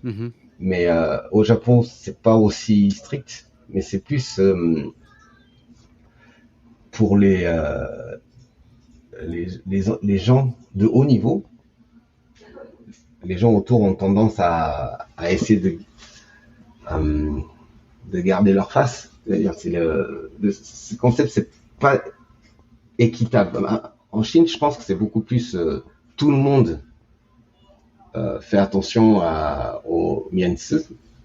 Mhm. Mais au Japon, c'est pas aussi strict, mais c'est plus pour les gens de haut niveau. Les gens autour ont tendance à essayer euh, de garder leur face. C'est-à-dire, ce concept, c'est pas équitable. En Chine, je pense que c'est beaucoup plus tout le monde fait attention au miensu,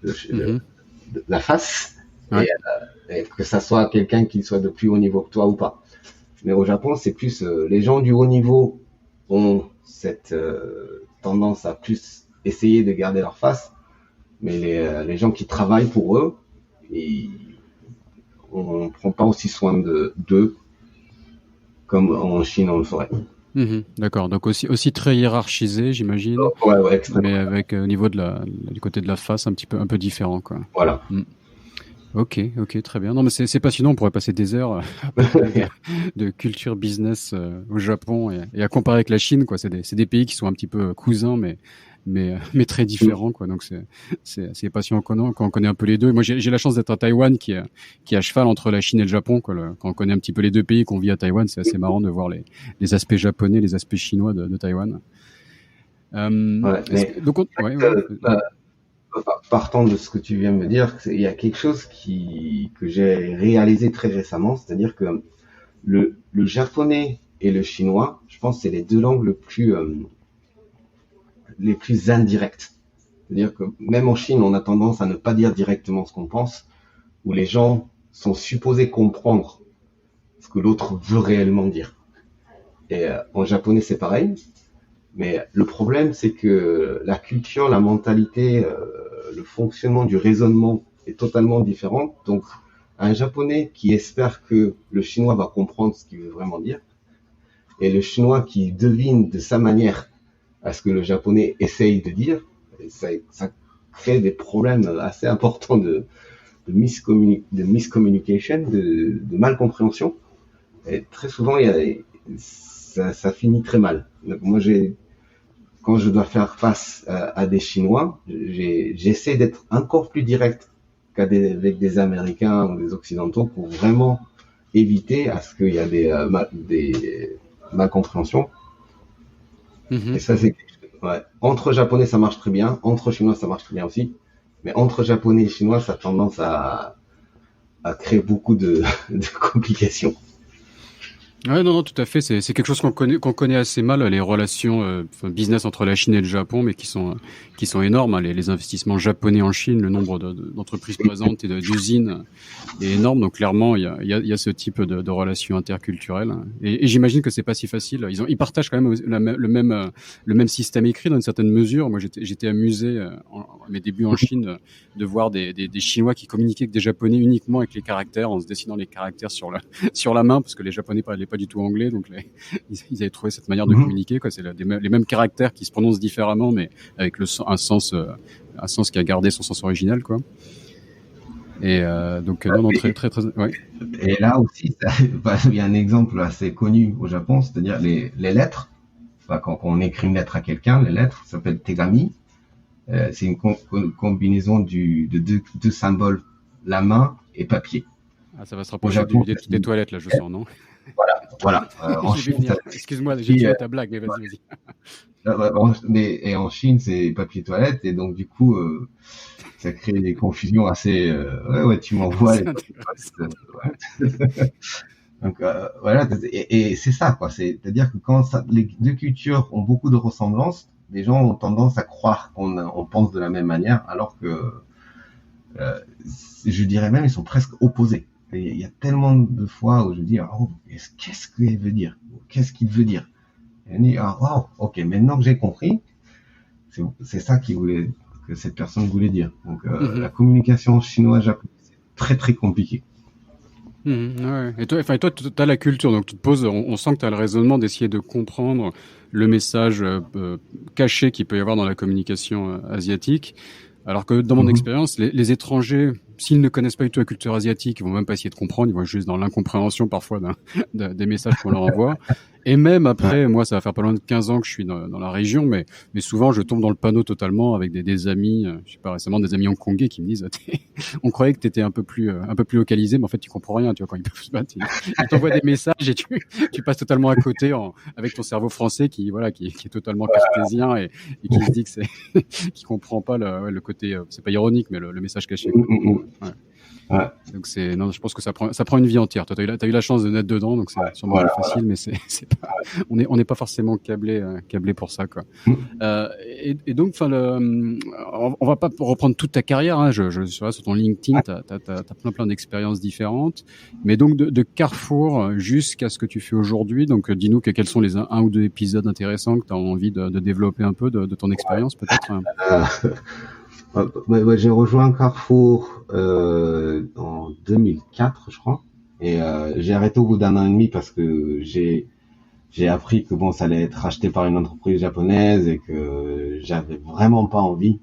Mhm. la face, Ouais. et que ça soit quelqu'un qui soit de plus haut niveau que toi ou pas. Mais au Japon, c'est plus les gens du haut niveau ont cette tendance à plus essayer de garder leur face, mais les gens qui travaillent pour eux, on prend pas aussi soin d'eux comme en Chine on le ferait. Mhm. D'accord. Donc aussi très hiérarchisé, j'imagine, Ouais, ouais, mais extrêmement. avec au niveau du côté de la face un peu différent, quoi. Voilà. Mm. Ok, très bien. Non, mais c'est passionnant. On pourrait passer des heures à parler de culture business au Japon et à comparer avec la Chine, quoi. C'est des pays qui sont un petit peu cousins, mais très différents, quoi. Donc c'est passionnant quand on connaît un peu les deux. Moi, j'ai la chance d'être à Taïwan, qui est à cheval entre la Chine et le Japon, quoi. Quand on connaît un petit peu les deux pays, qu'on vit à Taïwan, c'est assez marrant de voir les aspects japonais, les aspects chinois de Taïwan. Ouais, mais Donc, ouais, ouais. euh, euh, partant de ce que tu viens de me dire, il y a quelque chose que j'ai réalisé très récemment, c'est-à-dire que le japonais et le chinois, je pense que c'est les deux langues les plus indirectes. C'est-à-dire que même en Chine, on a tendance à ne pas dire directement ce qu'on pense, où les gens sont supposés comprendre ce que l'autre veut réellement dire. Et en japonais, c'est pareil. Mais le problème, c'est que la culture, la mentalité, le fonctionnement du raisonnement est totalement différent. Donc, un japonais qui espère que le chinois va comprendre ce qu'il veut vraiment dire, et le chinois qui devine de sa manière à ce que le japonais essaye de dire, ça crée des problèmes assez importants de miscommunication, de malcompréhension. Et très souvent, ça finit très mal. Donc, moi, quand je dois faire face à des Chinois, j'essaie d'être encore plus direct avec des Américains ou des Occidentaux pour vraiment éviter à ce qu'il y a des malcompréhensions. Et Mhm. ça, ouais. Entre Japonais, ça marche très bien. Entre Chinois, ça marche très bien aussi. Mais entre Japonais et Chinois, ça a tendance à créer beaucoup de complications. Ouais, non, tout à fait. C'est quelque chose qu'on connaît assez mal, les relations business entre la Chine et le Japon, mais qui sont énormes, hein. Les investissements japonais en Chine, le nombre d'entreprises présentes et d'usines est énorme. Donc clairement, il y a ce type de relations interculturelles. Et j'imagine que c'est pas si facile. Ils partagent quand même le même système écrit dans une certaine mesure. Moi, j'étais amusé à mes débuts en Chine de voir des Chinois qui communiquaient avec des Japonais uniquement avec les caractères, en se dessinant les caractères sur la main, parce que les Japonais parlaient pas du tout anglais, donc ils avaient trouvé cette manière de Mm-hmm. communiquer, quoi. C'est les mêmes caractères qui se prononcent différemment, mais avec un sens qui a gardé son sens original, quoi. Et donc non, non, très, ouais. Et là aussi, il y a un exemple assez connu au Japon, c'est-à-dire les lettres. Enfin, quand on écrit une lettre à quelqu'un, les lettres s'appellent tegami. C'est une combinaison de deux symboles, la main et papier. Ah, ça va se Au rapprocher Japon, des toilettes, là, je sens, non? voilà. En J'y vais Chine, ça venir. Excuse-moi, j'ai signifie, tué ta blague, mais vas-y. et en Chine, c'est papier toilette, et donc du coup, ça crée des confusions assez. Ouais, tu m'envoies les C'est papiers intéressant. toilettes. Ouais. Donc voilà, et c'est ça, quoi. C'est-à-dire que quand les deux cultures ont beaucoup de ressemblances, les gens ont tendance à croire on pense de la même manière, alors que euh, je dirais même ils sont presque opposés. Et il y a tellement de fois où je dis oh, qu'est-ce qu'il veut dire, qu'est-ce qu'il veut dire. Et on dit ah wow, ok, maintenant que j'ai compris, c'est ça que cette personne voulait dire. Donc la Mhm. communication chinoise-japonaise c'est très très compliqué. Ouais. Et toi, tu as la culture, donc tu te poses, on sent que tu as le raisonnement d'essayer de comprendre le message caché qu'il peut y avoir dans la communication asiatique. Alors que dans mon Mhm. expérience, les étrangers, s'ils ne connaissent pas du tout la culture asiatique, ils vont même pas essayer de comprendre, ils vont juste dans l'incompréhension parfois des messages qu'on leur envoie. Et même Ouais. après, moi, ça va faire pas loin de 15 ans que je suis dans la région, mais souvent, je tombe dans le panneau totalement avec des amis, je sais pas, récemment, des amis hongkongais qui me disent, on croyait que tu étais un peu plus localisé, mais en fait, tu comprends rien, tu vois, quand ils peuvent se battre, ils t'envoient des messages et tu passes totalement à côté avec ton cerveau français qui est totalement cartésien et qui se dit que qui comprend pas le côté, c'est pas ironique, mais le message caché, Mhm, quoi. mhm. Ouais. Ouais, Donc non, je pense que ça prend une vie entière. Toi, t'as eu la chance de naître dedans, donc c'est sûrement plus voilà. facile, mais c'est pas, on n'est pas forcément câblé pour ça, quoi. Mhm. Et donc, enfin, on va pas reprendre toute ta carrière, hein. Je suis là sur ton LinkedIn, t'as plein d'expériences différentes. Mais donc, de Carrefour jusqu'à ce que tu fais aujourd'hui, donc, dis-nous quels sont les un ou deux épisodes intéressants que tu as envie de développer un peu de ton expérience, peut-être. Euh, j'ai rejoint Carrefour en 2004, je crois, et j'ai arrêté au bout d'un an et demi parce que j'ai appris que bon, ça allait être racheté par une entreprise japonaise et que j'avais vraiment pas envie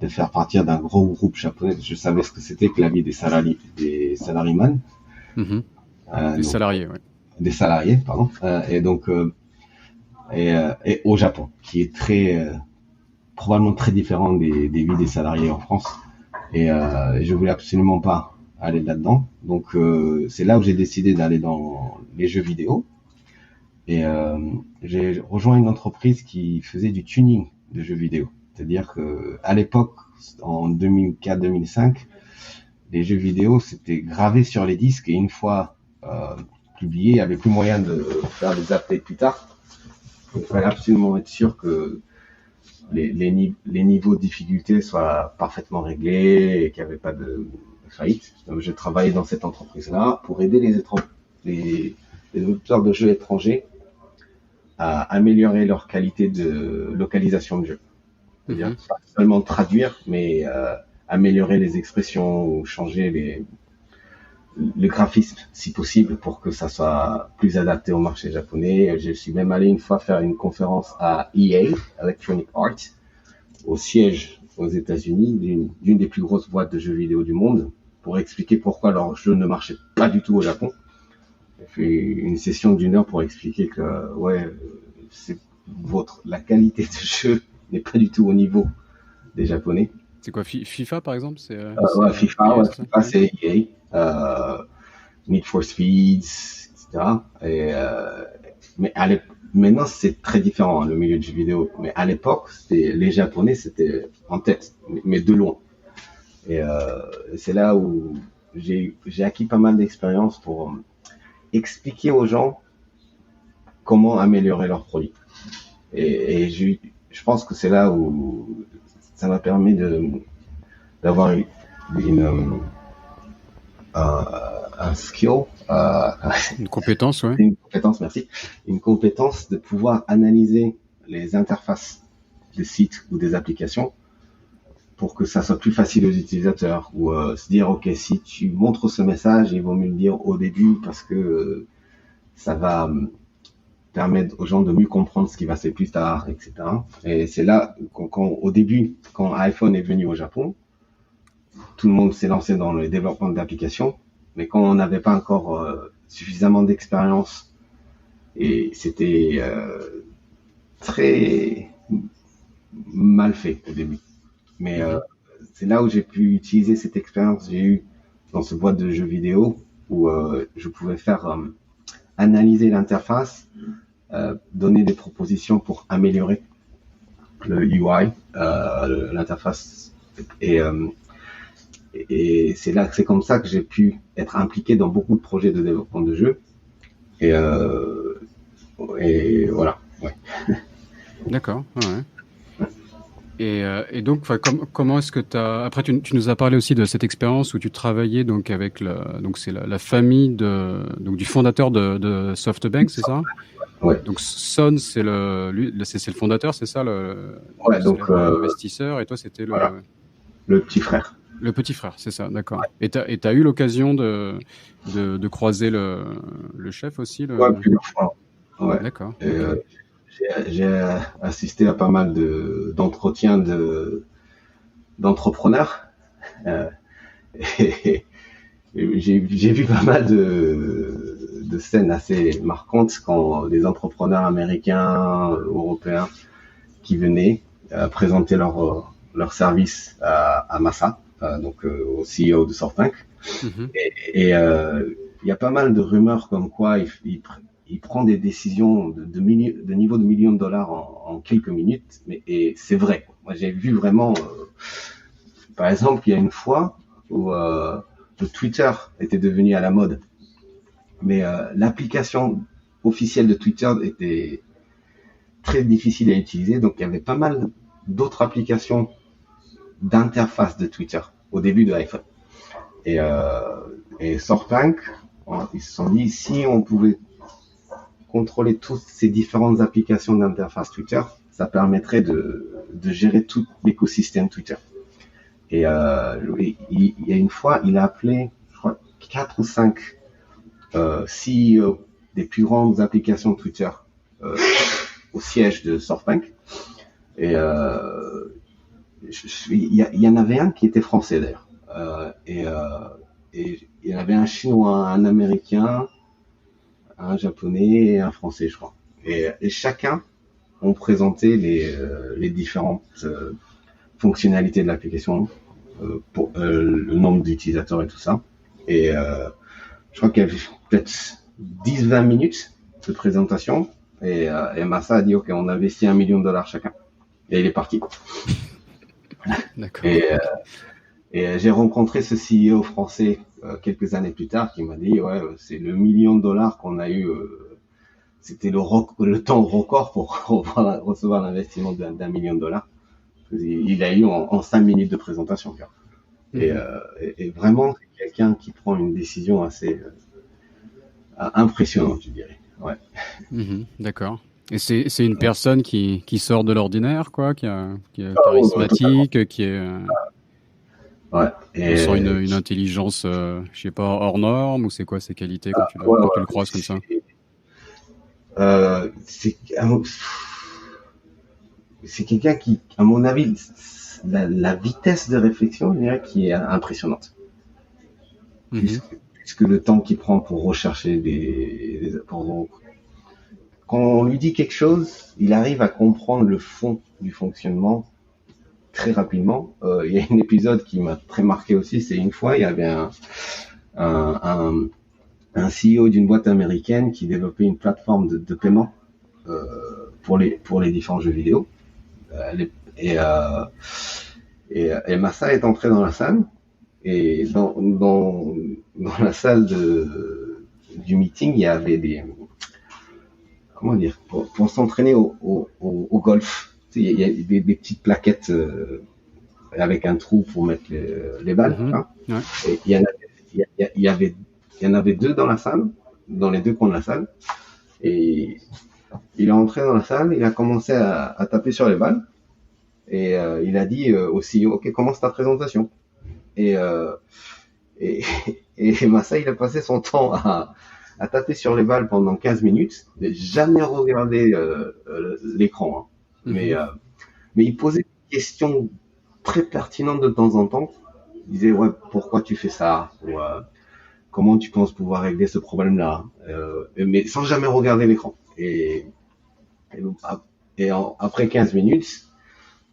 de faire partir d'un gros groupe japonais. Je savais ce que c'était que la vie des salaryman, Mhm. Des donc salariés, ouais. des salariés, pardon, et donc et au Japon, qui est probablement très différent des vies des salariés en France. Et je voulais absolument pas aller là-dedans. Donc c'est là où j'ai décidé d'aller dans les jeux vidéo. Et j'ai rejoint une entreprise qui faisait du tuning de jeux vidéo. C'est-à-dire que à l'époque, en 2004-2005, les jeux vidéo c'était gravé sur les disques et une fois publié, il n'y avait plus moyen de faire des updates plus tard. Il fallait absolument être sûr que les niveaux de difficulté soient parfaitement réglés et qu'il n'y avait pas de faillite. Donc, je travaillais dans cette entreprise-là pour aider les auteurs de jeux étrangers à améliorer leur qualité de localisation de jeu. C'est-à-dire Mhm. pas seulement traduire, mais améliorer les expressions ou changer le graphisme si possible pour que ça soit plus adapté au marché japonais. Je suis même allé une fois faire une conférence à EA, Electronic Arts, au siège aux États-Unis d'une des plus grosses boîtes de jeux vidéo du monde pour expliquer pourquoi leur jeu ne marchait pas du tout au Japon. J'ai fait une session d'une heure pour expliquer que ouais, c'est la qualité de jeu n'est pas du tout au niveau des Japonais. C'est quoi, FIFA, par exemple? Ouais, C'est FIFA, EA, ouais, c'est ça? FIFA Ouais. c'est EA, Need for Speeds, etc. Et, mais maintenant c'est très différent, hein, le milieu du jeu vidéo. Mais à l'époque, les Japonais c'était en tête, mais de loin. Et c'est là où j'ai acquis pas mal d'expérience pour expliquer aux gens comment améliorer leurs produits. Et je pense que c'est là où ça m'a permis d'avoir une, un skill, Une compétence, ouais. une compétence, merci, une compétence de pouvoir analyser les interfaces des sites ou des applications pour que ça soit plus facile aux utilisateurs ou se dire ok, si tu montres ce message, il vaut mieux le dire au début parce que ça va permettre aux gens de mieux comprendre ce qui va se passer plus tard, etc. Et c'est là au début, quand iPhone est venu au Japon, tout le monde s'est lancé dans le développement d'applications, mais quand on n'avait pas encore suffisamment d'expérience et c'était très mal fait au début. Mais Mhm. c'est là où j'ai pu utiliser cette expérience que j'ai eue dans ce boîte de jeux vidéo où je pouvais faire analyser l'interface, donner des propositions pour améliorer le UI, l'interface. Et, euh, et c'est comme ça que j'ai pu être impliqué dans beaucoup de projets de développement de jeux. Et, et voilà. Ouais. D'accord, ouais. Et donc, enfin, comment est-ce que après, tu nous as parlé aussi de cette expérience où tu travaillais donc avec donc c'est la famille donc du fondateur de SoftBank, c'est ça? Ouais. Donc Son, c'est le fondateur, c'est ça, Ouais, le donc célèbre investisseur, et toi, c'était voilà, le petit frère. Le petit frère, c'est ça, d'accord. Et t'as eu l'occasion de croiser le chef aussi, Ouais, plusieurs fois. Ouais. D'accord. Et, Ok. j'ai assisté à pas mal d'entretiens d'entrepreneurs. Euh, et, j'ai vu pas mal de scènes assez marquantes quand les entrepreneurs américains, européens qui venaient présenter leur service à Massa, donc au CEO de SoftBank. Mhm. Et il y a pas mal de rumeurs comme quoi il prend des décisions de niveau de millions de dollars en quelques minutes. Et c'est vrai. Moi, j'ai vu vraiment, par exemple, il y a une fois où le Twitter était devenu à la mode, mais l'application officielle de Twitter était très difficile à utiliser, donc il y avait pas mal d'autres applications d'interface de Twitter au début de l'iPhone. Et, SoftBank, ils se sont dit, si on pouvait contrôler toutes ces différentes applications d'interface Twitter, ça permettrait de gérer tout l'écosystème Twitter. Et il y a une fois, il a appelé, je crois, 4 ou 5 CEO des plus grandes applications Twitter euh, au siège de SoftBank. Et il y en avait un qui était français d'ailleurs. Et il y en avait un chinois, un américain, un japonais et un français, je crois. Et chacun ont présenté les différentes fonctionnalités de l'application, le nombre d'utilisateurs et tout ça. Et je crois qu'il y avait peut-être 10-20 minutes de présentation. Et Massa a dit, OK, on investit $1 million chacun. Et il est parti. D'accord. Et j'ai rencontré ce CEO français quelques années plus tard qui m'a dit, ouais, c'est le $1 million qu'on a eu. C'était le temps record pour recevoir l'investissement $1 million. Il a eu en 5 minutes de présentation. Et, et vraiment, c'est quelqu'un qui prend une décision assez impressionnante, je dirais. Ouais. D'accord. Et c'est une personne qui sort de l'ordinaire, quoi, qui est Oh, totalement. charismatique, qui est, Ouais. on sent Et une intelligence, je sais pas, hors norme, ou c'est quoi ses qualités ouais, quand tu le ouais. croises comme ça? C'est c'est quelqu'un qui, à mon avis, la vitesse de réflexion, je dirais, qui est impressionnante. Mhm. Puisque le temps qu'il prend pour rechercher quand on lui dit quelque chose, il arrive à comprendre le fond du fonctionnement très rapidement. Il y a un épisode qui m'a très marqué aussi, c'est une fois, il y avait un, un, un CEO d'une boîte américaine qui développait une plateforme de paiement pour les différents jeux vidéo. Et, et Massa est entré dans la salle, et dans la salle du meeting, il y avait comment dire, pour s'entraîner au golf. Tu sais, il y a des petites plaquettes avec un trou pour mettre les balles. Mhm. Hein. Ouais. Et il y en avait deux dans la salle, dans les deux coins de la salle. Et il est entré dans la salle, il a commencé à taper sur les balles. Et il a dit au CEO, OK, commence ta présentation. Et, et, et Massa, il a passé son temps à taper sur les balles pendant 15 minutes, mais jamais regardé l'écran. Hein. Mais, Mhm. mais il posait des questions très pertinentes de temps en temps. Il disait, ouais, pourquoi tu fais ça? Ou, comment tu penses pouvoir régler ce problème-là? Mais sans jamais regarder l'écran. Et, après 15 minutes,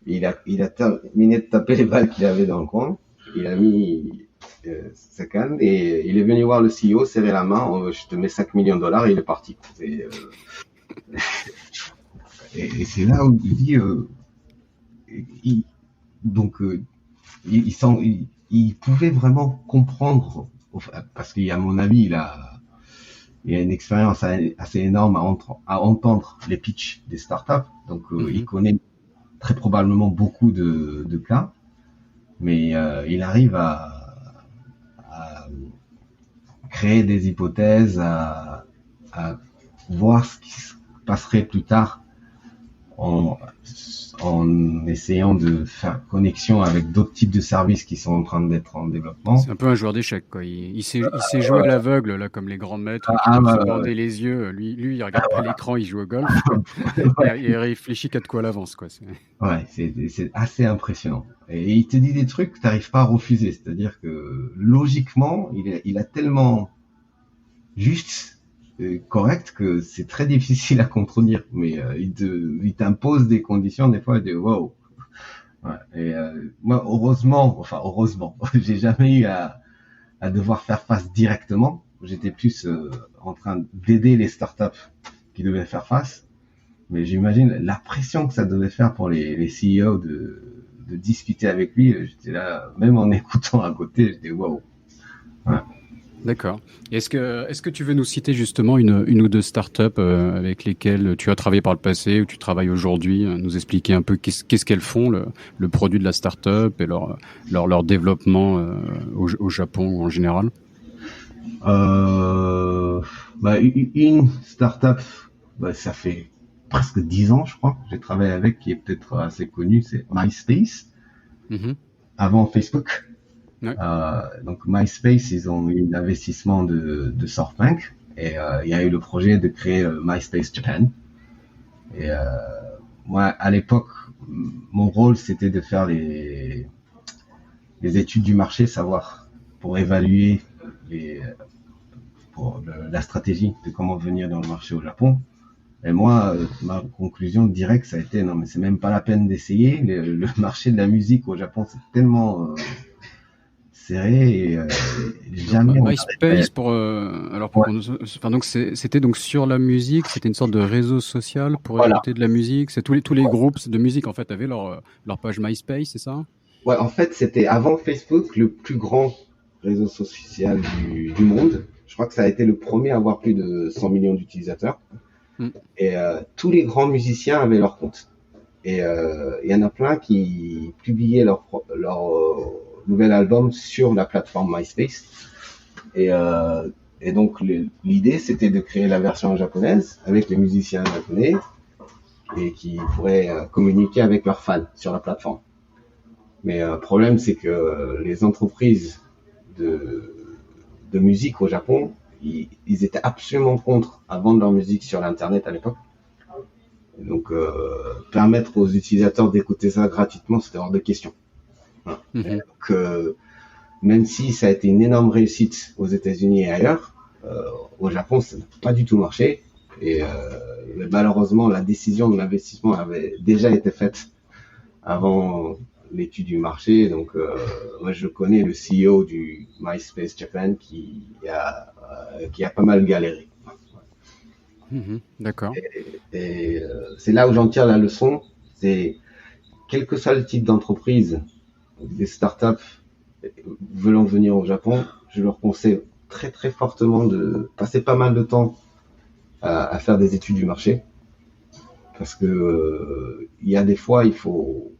il a terminé de taper les balles qu'il avait dans le coin. Il a mis sa canne et il est venu voir le CEO, serrer la main. Je te mets $5 millions et il est parti. Et c'est là où il dit, il, donc il pouvait vraiment comprendre, parce qu'à mon avis, il a une expérience assez énorme à entendre les pitchs des startups. Donc il Mhm. connaît très probablement beaucoup de cas, mais il arrive à créer des hypothèses, à voir ce qui se passerait plus tard en, en essayant de faire connexion avec d'autres types de services qui sont en train d'être en développement. C'est un peu un joueur d'échecs, quoi. Il sait jouer à l'aveugle, là, comme les grands maîtres qui doivent se bander les yeux. Lui, il regarde pas l'écran, il joue au golf. Il réfléchit 4 coups à l'avance, quoi. Ouais, c'est assez impressionnant. Et il te dit des trucs que t'arrives pas à refuser. C'est-à-dire que logiquement, il a tellement juste, correct, que c'est très difficile à contredire. Mais il t'impose des conditions des fois. De wow. Ouais. Et moi, heureusement, j'ai jamais eu à devoir faire face directement. J'étais plus en train d'aider les startups qui devaient faire face. Mais j'imagine la pression que ça devait faire pour les CEO de discuter avec lui. J'étais là, même en écoutant à côté, j'étais waouh. Ouais. D'accord. Est-ce que tu veux nous citer justement une ou deux startups avec lesquelles tu as travaillé par le passé ou tu travailles aujourd'hui, nous expliquer un peu qu'est-ce qu'elles font, le produit de la startup et leur développement au Japon en général? Une startup, ça fait presque 10 ans, je crois, j'ai travaillé avec, qui est peut-être assez connue, c'est MySpace, avant Facebook. Ouais. Donc MySpace, ils ont eu l'investissement de SoftBank et il y a eu le projet de créer MySpace Japan. Et moi, à l'époque, mon rôle, c'était de faire les études du marché, savoir pour évaluer la stratégie de comment venir dans le marché au Japon. Et moi, ma conclusion directe, ça a été non, mais c'est même pas la peine d'essayer. Le marché de la musique au Japon, c'est tellement serré et jamais. MySpace donc c'était donc sur la musique, c'était une sorte de réseau social pour écouter de la musique. C'est tous les groupes de musique en fait avaient leur page MySpace, c'est ça? Ouais, en fait, c'était avant Facebook le plus grand réseau social du monde. Je crois que ça a été le premier à avoir plus de 100 millions d'utilisateurs. Et tous les grands musiciens avaient leur compte. Et il y en a plein qui publiaient leur nouvel album sur la plateforme MySpace. Et donc l'idée, c'était de créer la version japonaise avec les musiciens japonais et qui pourraient communiquer avec leurs fans sur la plateforme. Mais le problème, c'est que les entreprises de musique au Japon, ils étaient absolument contre à vendre leur musique sur l'internet à l'époque. Donc permettre aux utilisateurs d'écouter ça gratuitement, c'était hors de question. Voilà. Donc même si ça a été une énorme réussite aux États-Unis et ailleurs, au Japon ça n'a pas du tout marché. Et malheureusement la décision de l'investissement avait déjà été faite avant l'étude du marché. Donc moi je connais le CEO du MySpace Japan qui a pas mal galéré. D'accord. Et c'est là où j'en tire la leçon, c'est quel que soit le type d'entreprise, des startups veulent venir au Japon, je leur conseille très très fortement de passer pas mal de temps à faire des études du marché, parce que il y a des fois il faut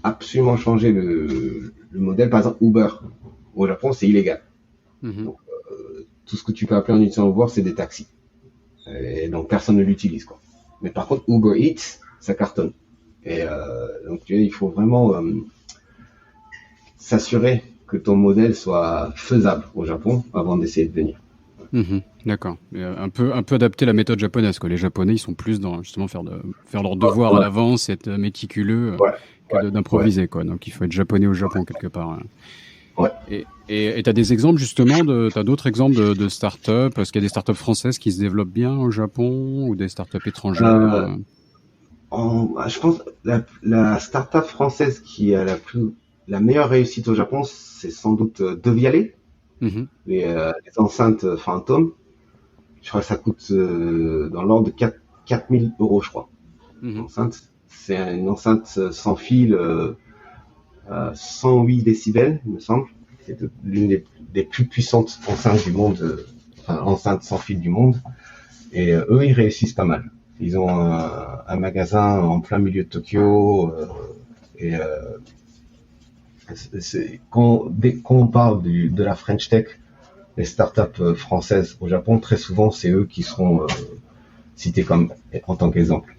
absolument changer le modèle. Par exemple, Uber au Japon c'est illégal. Donc, tout ce que tu peux appeler en utilisant Uber c'est des taxis. Et donc personne ne l'utilise quoi. Mais par contre Uber Eats ça cartonne. Et donc il faut vraiment s'assurer que ton modèle soit faisable au Japon avant d'essayer de venir. D'accord. Un peu adapter la méthode japonaise quoi. Les Japonais ils sont plus dans justement faire leur devoir à l'avance, être méticuleux que d'improviser quoi. Donc il faut être japonais au Japon quelque part. Ouais. Et t'as des exemples justement t'as d'autres exemples de startups? Est-ce qu'il y a des startups françaises qui se développent bien au Japon ou des startups étrangères? Je pense la startup française qui a la meilleure réussite au Japon, c'est sans doute Devialet, les enceintes fantômes. Je crois que ça coûte dans l'ordre de 4 000 €, je crois. Enceinte. C'est une enceinte sans fil. 108 décibels, il me semble. C'est l'une des plus puissantes enceintes du monde, enceintes sans fil du monde. Et eux, ils réussissent pas mal. Ils ont un magasin en plein milieu de Tokyo. Dès qu'on parle de la French Tech, les startups françaises au Japon, très souvent, c'est eux qui seront cités en tant qu'exemple.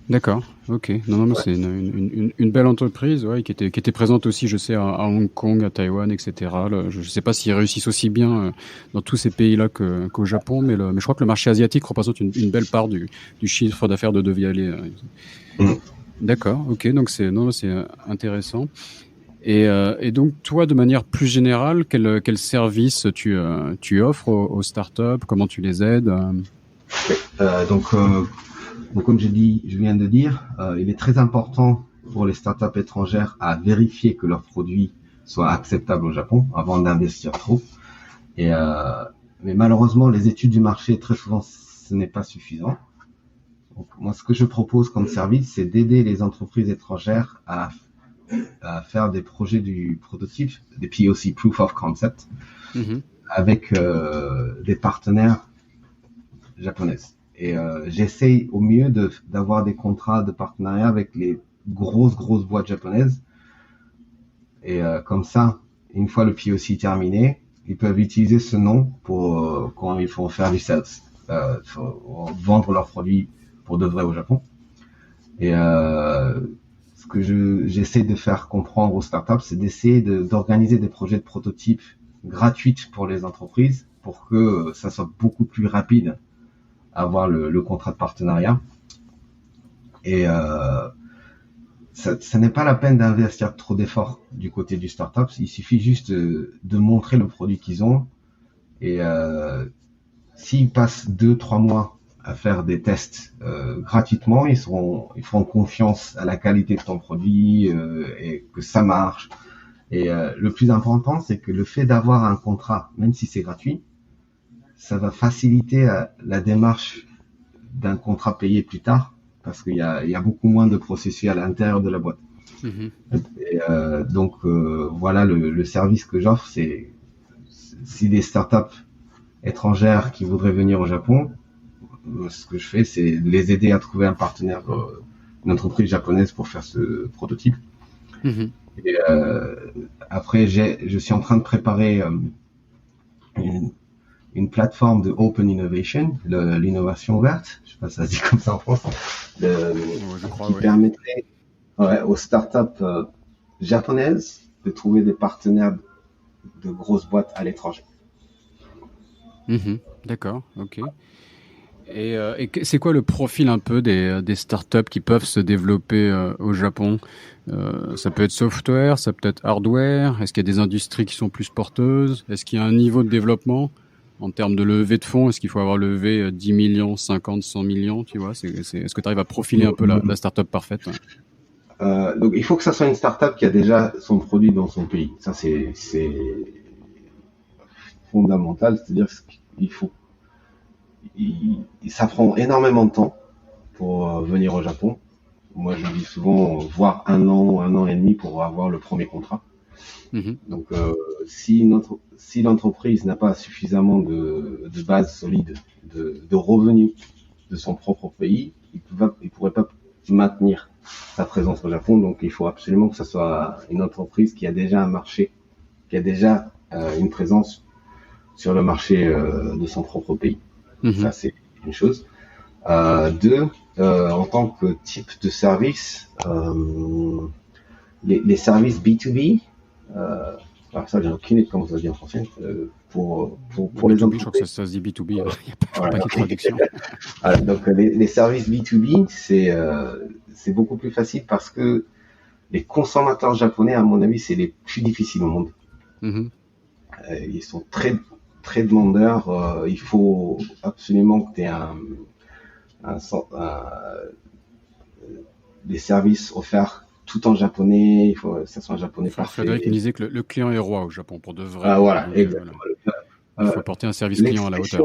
D'accord, ok. Non, mais Ouais. c'est une belle entreprise, ouais, qui était présente aussi, je sais, à Hong Kong, à Taïwan, etc. Je ne sais pas s'ils réussissent aussi bien dans tous ces pays-là qu'au Japon, mais je crois que le marché asiatique représente une belle part du chiffre d'affaires de Devialet. Mm. D'accord, ok. Donc c'est intéressant. Et donc toi, de manière plus générale, quel service tu offres aux startups? Comment tu les aides? Donc, comme je viens de dire, il est très important pour les startups étrangères à vérifier que leurs produits soient acceptables au Japon avant d'investir trop. Et, mais malheureusement, les études du marché, très souvent, ce n'est pas suffisant. Donc, moi, ce que je propose comme service, c'est d'aider les entreprises étrangères à faire des projets du prototype, des POC, Proof of Concept, Mhm. avec des partenaires japonaises. Et j'essaye au mieux d'avoir des contrats de partenariat avec les grosses boîtes japonaises. Et comme ça, une fois le POC terminé, ils peuvent utiliser ce nom pour quand ils font faire du sales, vendre leurs produits pour de vrai au Japon. Et ce que j'essaie de faire comprendre aux startups, c'est d'essayer d'organiser des projets de prototypes gratuits pour les entreprises pour que ça soit beaucoup plus rapide à avoir le contrat de partenariat. Et ça n'est pas la peine d'investir trop d'efforts du côté du startup. Il suffit juste de montrer le produit qu'ils ont. Et s'ils passent 2-3 mois à faire des tests gratuitement, ils feront confiance à la qualité de ton produit et que ça marche. Et le plus important, c'est que le fait d'avoir un contrat, même si c'est gratuit, ça va faciliter la démarche d'un contrat payé plus tard, parce qu'il y a beaucoup moins de processus à l'intérieur de la boîte. Mhm. Et donc voilà le service que j'offre, c'est si des startups étrangères qui voudraient venir au Japon, ce que je fais, c'est les aider à trouver un partenaire, une entreprise japonaise pour faire ce prototype. Mhm. Et après, je suis en train de préparer une, une plateforme de Open Innovation, l'innovation ouverte, je sais pas si ça se dit comme ça en France, Ouais, je crois, qui oui. permettrait aux startups japonaises de trouver des partenaires de grosses boîtes à l'étranger. Mhm. D'accord, ok. C'est quoi le profil un peu des startups qui peuvent se développer au Japon? Ça peut être software, ça peut être hardware. Est-ce qu'il y a des industries qui sont plus porteuses? Est-ce qu'il y a un niveau de développement en termes de levée de fonds? Est-ce qu'il faut avoir levé 10 millions, 50, 100 millions? Tu vois, est-ce que tu arrives à profiler un peu la startup parfaite? Donc il faut que ça soit une startup qui a déjà son produit dans son pays. Ça c'est fondamental, c'est-à-dire qu'il faut ça prend énormément de temps pour venir au Japon. Moi, je dis souvent, voire 1 an et demi pour avoir le premier contrat. Mhm. Donc, si l'entreprise n'a pas suffisamment de base solide, de revenus de son propre pays, il pourrait pas maintenir sa présence au Japon. Donc, il faut absolument que ce soit une entreprise qui a déjà un marché, qui a déjà une présence sur le marché de son propre pays. Mhm. Ça, c'est une chose. Deux, en tant que type de service, les services B2B, alors ça, j'ai aucune idée de comment ça se dit en français, pour les B2B, je crois que entreprises. ça se dit B2B. Il n'y a pas Voilà, de traduction. voilà, donc les services B2B, c'est beaucoup plus facile parce que les consommateurs japonais, à mon avis, c'est les plus difficiles au monde. Mhm. Ils sont très demandeurs. Il faut absolument que tu aies des services offerts tout en japonais. Il faut que ça soit un japonais Frédéric me parfait. disait que le client est roi au Japon, pour de vrai. Ah, voilà, Donc, voilà. exactement. Il faut Euh, apporter un service client à la hauteur.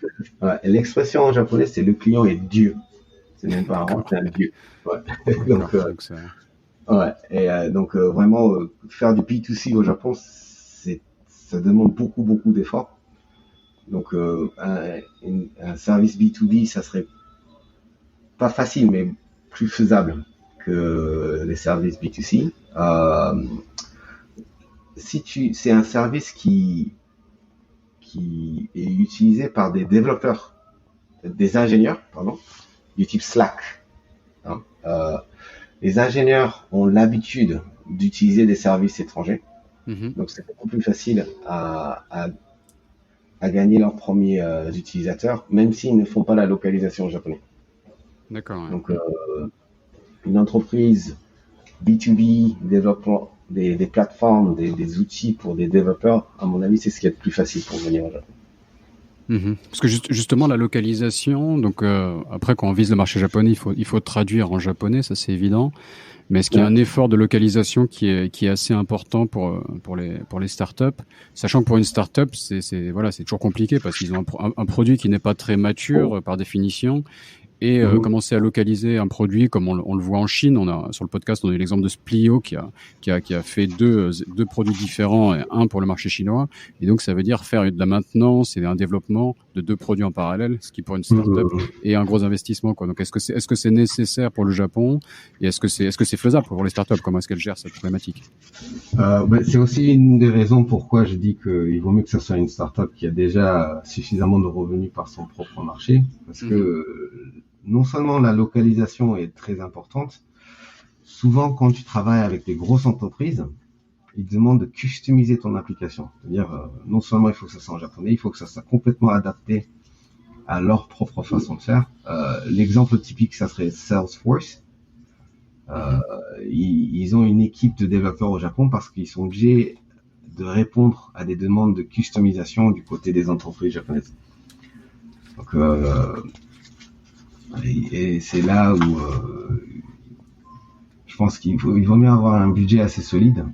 l'expression, l'expression en japonais, c'est le client est Dieu. C'est même pas un roi, D'accord. c'est un Dieu. Ouais. D'accord. Donc, ça... Ouais. Et donc vraiment faire du B2C au Japon, ça demande beaucoup d'efforts. Donc un service B2B, ça serait pas facile, mais plus faisable que les services B2C. C'est un service qui est utilisé par des développeurs, des ingénieurs, pardon, du type Slack. hein. Les ingénieurs ont l'habitude d'utiliser des services étrangers, donc c'est beaucoup plus facile à gagner leurs premiers utilisateurs, même s'ils ne font pas la localisation japonaise. D'accord. Ouais. Donc, une entreprise B2B, développement des plateformes, des outils pour des développeurs, à mon avis, c'est ce qui est le plus facile pour venir au Japon. Parce que justement la localisation, donc après quand on vise le marché japonais, il faut traduire en japonais, ça c'est évident. Mais est-ce qu'il y a un effort de localisation qui est assez important pour les startups, sachant que pour une startup c'est toujours compliqué parce qu'ils ont un produit qui n'est pas très mature par définition. Et commencer à localiser un produit comme on le voit en Chine. Sur le podcast, on a eu l'exemple de Splio qui a fait deux produits différents, et un pour le marché chinois. Et donc, ça veut dire faire de la maintenance et un développement de deux produits en parallèle, ce qui pour une startup est un gros investissement, quoi. Donc, est-ce que c'est nécessaire pour le Japon et est-ce que c'est faisable pour les startups? Comment est-ce qu'elles gèrent cette problématique? C'est aussi une des raisons pourquoi je dis qu'il vaut mieux que ce soit une startup qui a déjà suffisamment de revenus par son propre marché, parce que non seulement la localisation est très importante, souvent quand tu travailles avec des grosses entreprises, ils te demandent de customiser ton application. C'est-à-dire, non seulement il faut que ça soit en japonais, il faut que ça soit complètement adapté à leur propre façon de faire. L'exemple typique, ça serait Salesforce. Ils ont une équipe de développeurs au Japon parce qu'ils sont obligés de répondre à des demandes de customisation du côté des entreprises japonaises. Donc, et c'est là où je pense il vaut mieux avoir un budget assez solide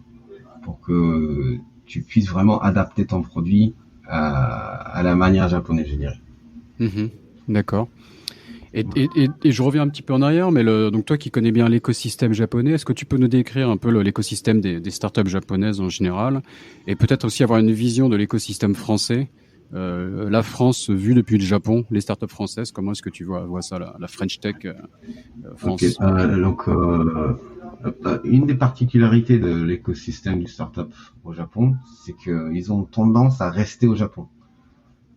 pour que tu puisses vraiment adapter ton produit à la manière japonaise, je dirais. D'accord. Et je reviens un petit peu en arrière, mais donc toi qui connais bien l'écosystème japonais, est-ce que tu peux nous décrire un peu l'écosystème des startups japonaises en général, et peut-être aussi avoir une vision de l'écosystème français, la France vue depuis le Japon, les startups françaises, comment est-ce que tu vois ça, la French Tech France? Donc, une des particularités de l'écosystème du startup au Japon, c'est qu'ils ont tendance à rester au Japon.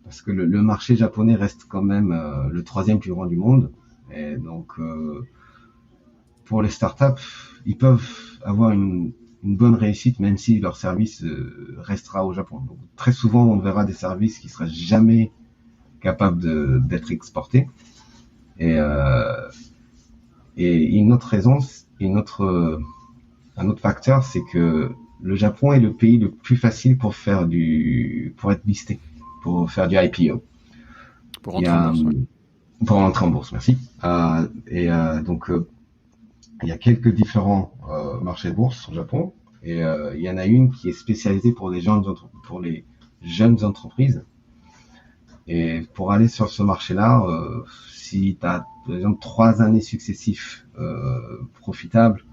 Parce que le marché japonais reste quand même le 3e plus grand du monde. Et donc, pour les startups, ils peuvent avoir une bonne réussite, même si leur service restera au Japon. Donc, très souvent, on verra des services qui ne seraient jamais capables d'être exportés. Et une autre raison, un autre facteur, c'est que le Japon est le pays le plus facile pour être listé, pour faire du IPO. Pour rentrer en bourse, oui. Pour rentrer en bourse, merci. Donc, il y a quelques différents marchés de bourse au Japon, et il y en a une qui est spécialisée pour les jeunes entreprises. Et pour aller sur ce marché-là, si tu as, par exemple, 3 années successives profitables,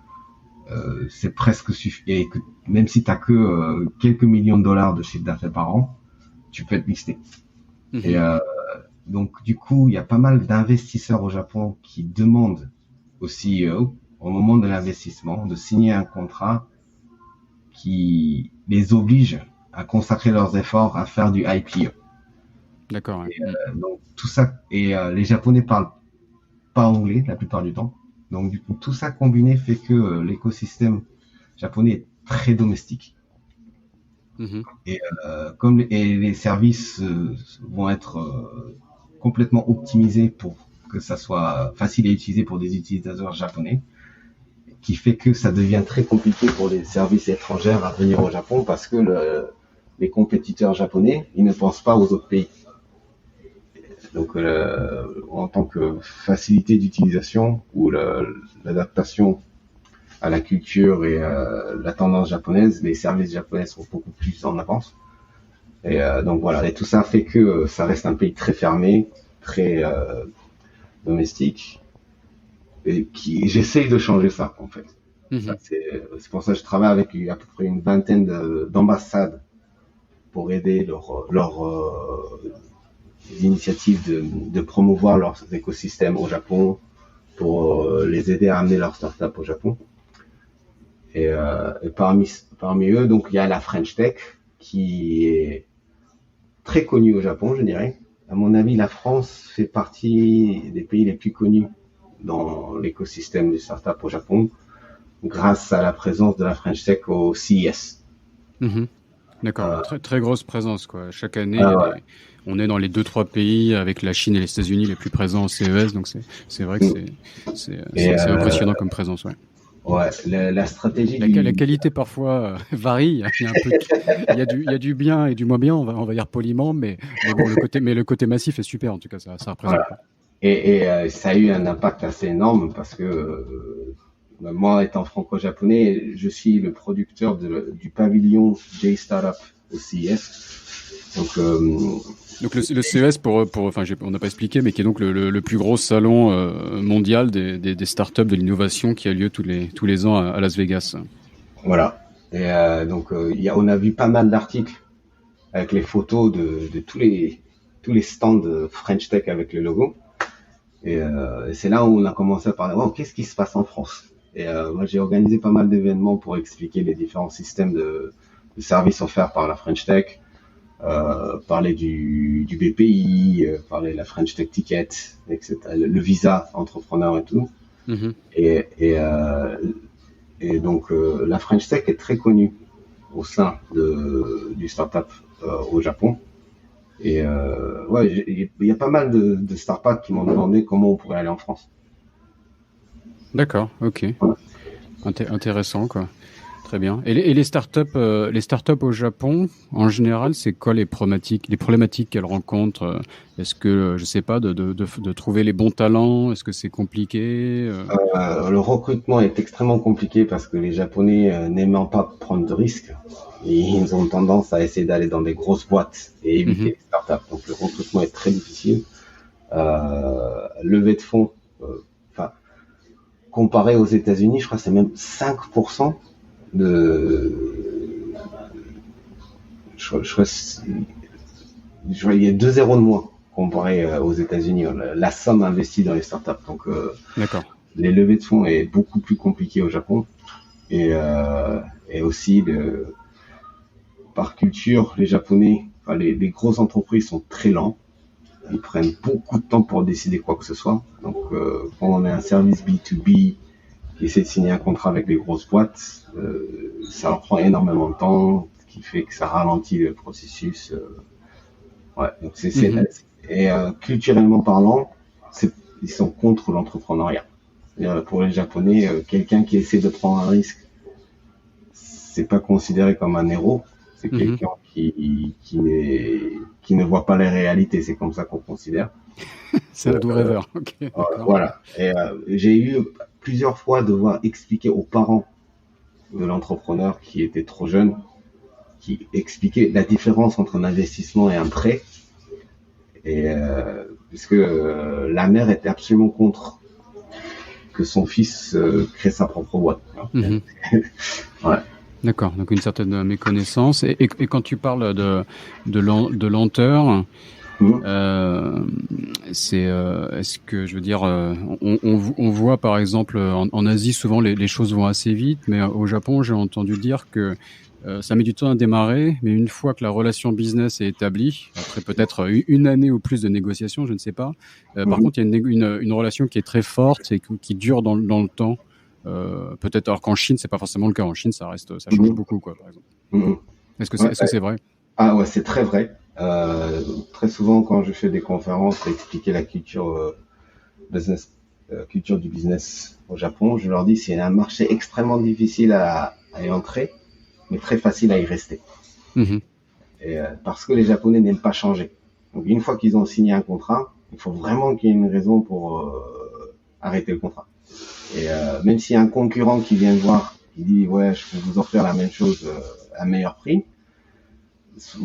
c'est presque suffisant. Et que, même si tu n'as que quelques millions de dollars de chiffre d'affaires par an, tu peux être listé. Et donc, du coup, il y a pas mal d'investisseurs au Japon qui demandent au CEO, au moment de l'investissement, de signer un contrat qui les oblige à consacrer leurs efforts à faire du IPO. D'accord. Et, donc tout ça, et les Japonais parlent pas anglais la plupart du temps. Donc du coup, tout ça combiné fait que l'écosystème japonais est très domestique. Et comme les services vont être complètement optimisés pour que ça soit facile à utiliser pour des utilisateurs japonais, qui fait que ça devient très compliqué pour les services étrangers à venir au Japon parce que les compétiteurs japonais, ils ne pensent pas aux autres pays. Donc, en tant que facilité d'utilisation ou l'adaptation à la culture et la tendance japonaise, les services japonais sont beaucoup plus en avance. Et donc voilà, et tout ça fait que ça reste un pays très fermé, très domestique, et j'essaye de changer ça en fait. C'est pour ça que je travaille avec à peu près une vingtaine d'ambassades pour aider leur initiatives de promouvoir leurs écosystèmes au Japon, pour les aider à amener leurs startups au Japon. Et parmi eux, donc il y a la French Tech qui est très connue au Japon, je dirais. À mon avis, la France fait partie des pays les plus connus dans l'écosystème du startup au Japon grâce à la présence de la French Tech au CES. D'accord, très, très grosse présence, quoi. Chaque année, Ouais. on est dans les 2-3 pays avec la Chine et les États-Unis les plus présents au CES, donc c'est vrai que c'est impressionnant comme présence, ouais. Ouais, la stratégie La qualité parfois varie. Il y a un peu, il y a du bien et du moins bien. On va dire poliment, mais bon, le côté massif est super en tout cas. Ça représente. voilà. Et ça a eu un impact assez énorme parce que moi, étant franco-japonais, je suis le producteur du pavillon J-Startup au CES. Donc le CES enfin, on n'a pas expliqué, mais qui est donc le plus gros salon mondial des startups de l'innovation qui a lieu tous les ans à Las Vegas. Voilà. Et on a vu pas mal d'articles avec les photos de tous les stands de French Tech avec le logo. Et c'est là où on a commencé à parler, qu'est-ce qui se passe en France? Et moi, j'ai organisé pas mal d'événements pour expliquer les différents systèmes de services offerts par la French Tech, parler du BPI, parler de la French Tech Ticket, etc., le visa entrepreneur et tout. Et donc, la French Tech est très connue au sein du startup au Japon. Et il y a pas mal de startups qui m'ont demandé comment on pourrait aller en France. D'accord, ok. Intéressant, quoi. Très bien. Et les startups au Japon, en général, c'est quoi les problématiques qu'elles rencontrent? Est-ce que, je sais pas, de trouver les bons talents? Est-ce que c'est compliqué? Le recrutement est extrêmement compliqué parce que les Japonais n'aimant pas prendre de risques, ils ont tendance à essayer d'aller dans des grosses boîtes et éviter les startups. Donc le recrutement est très difficile. Levée de fonds, comparé aux États-Unis, je crois que c'est même 5% de. Je crois il y a 2 zéros de moins comparé aux États-Unis. La somme investie dans les startups. Donc, d'accord. Les levées de fonds est beaucoup plus compliqué au Japon. Et aussi, par culture, les Japonais, les grosses entreprises sont très lents. Ils prennent beaucoup de temps pour décider quoi que ce soit. Donc, quand on a un service B2B qui essaie de signer un contrat avec les grosses boîtes, ça leur prend énormément de temps, ce qui fait que ça ralentit le processus. Ouais, donc et culturellement parlant, ils sont contre l'entrepreneuriat. Pour les Japonais, quelqu'un qui essaie de prendre un risque, c'est pas considéré comme un héros. C'est quelqu'un qui ne voit pas les réalités. C'est comme ça qu'on considère. C'est un doux rêveur. Okay, voilà. Et j'ai eu plusieurs fois devoir expliquer aux parents de l'entrepreneur qui était trop jeune, qui expliquait la différence entre un investissement et un prêt. Et puisque la mère était absolument contre que son fils crée sa propre boîte. Ouais. D'accord, donc une certaine méconnaissance. Et quand tu parles de lenteur, est-ce que, je veux dire, on voit par exemple en Asie souvent les choses vont assez vite, mais au Japon j'ai entendu dire que ça met du temps à démarrer, mais une fois que la relation business est établie, après peut-être une année ou plus de négociations, je ne sais pas. Par contre, il y a une relation qui est très forte et qui dure dans le temps. Peut-être alors qu'en Chine, c'est pas forcément le cas. En Chine, ça change beaucoup, quoi, par exemple. Est-ce que c'est vrai? Ah ouais, c'est très vrai. Très souvent, quand je fais des conférences pour expliquer la culture culture du business au Japon, je leur dis c'est un marché extrêmement difficile à y entrer, mais très facile à y rester. Et, parce que les Japonais n'aiment pas changer. Donc une fois qu'ils ont signé un contrat, il faut vraiment qu'il y ait une raison pour arrêter le contrat. Et même s'il y a un concurrent qui vient voir, qui dit ouais, je peux vous offrir la même chose à meilleur prix,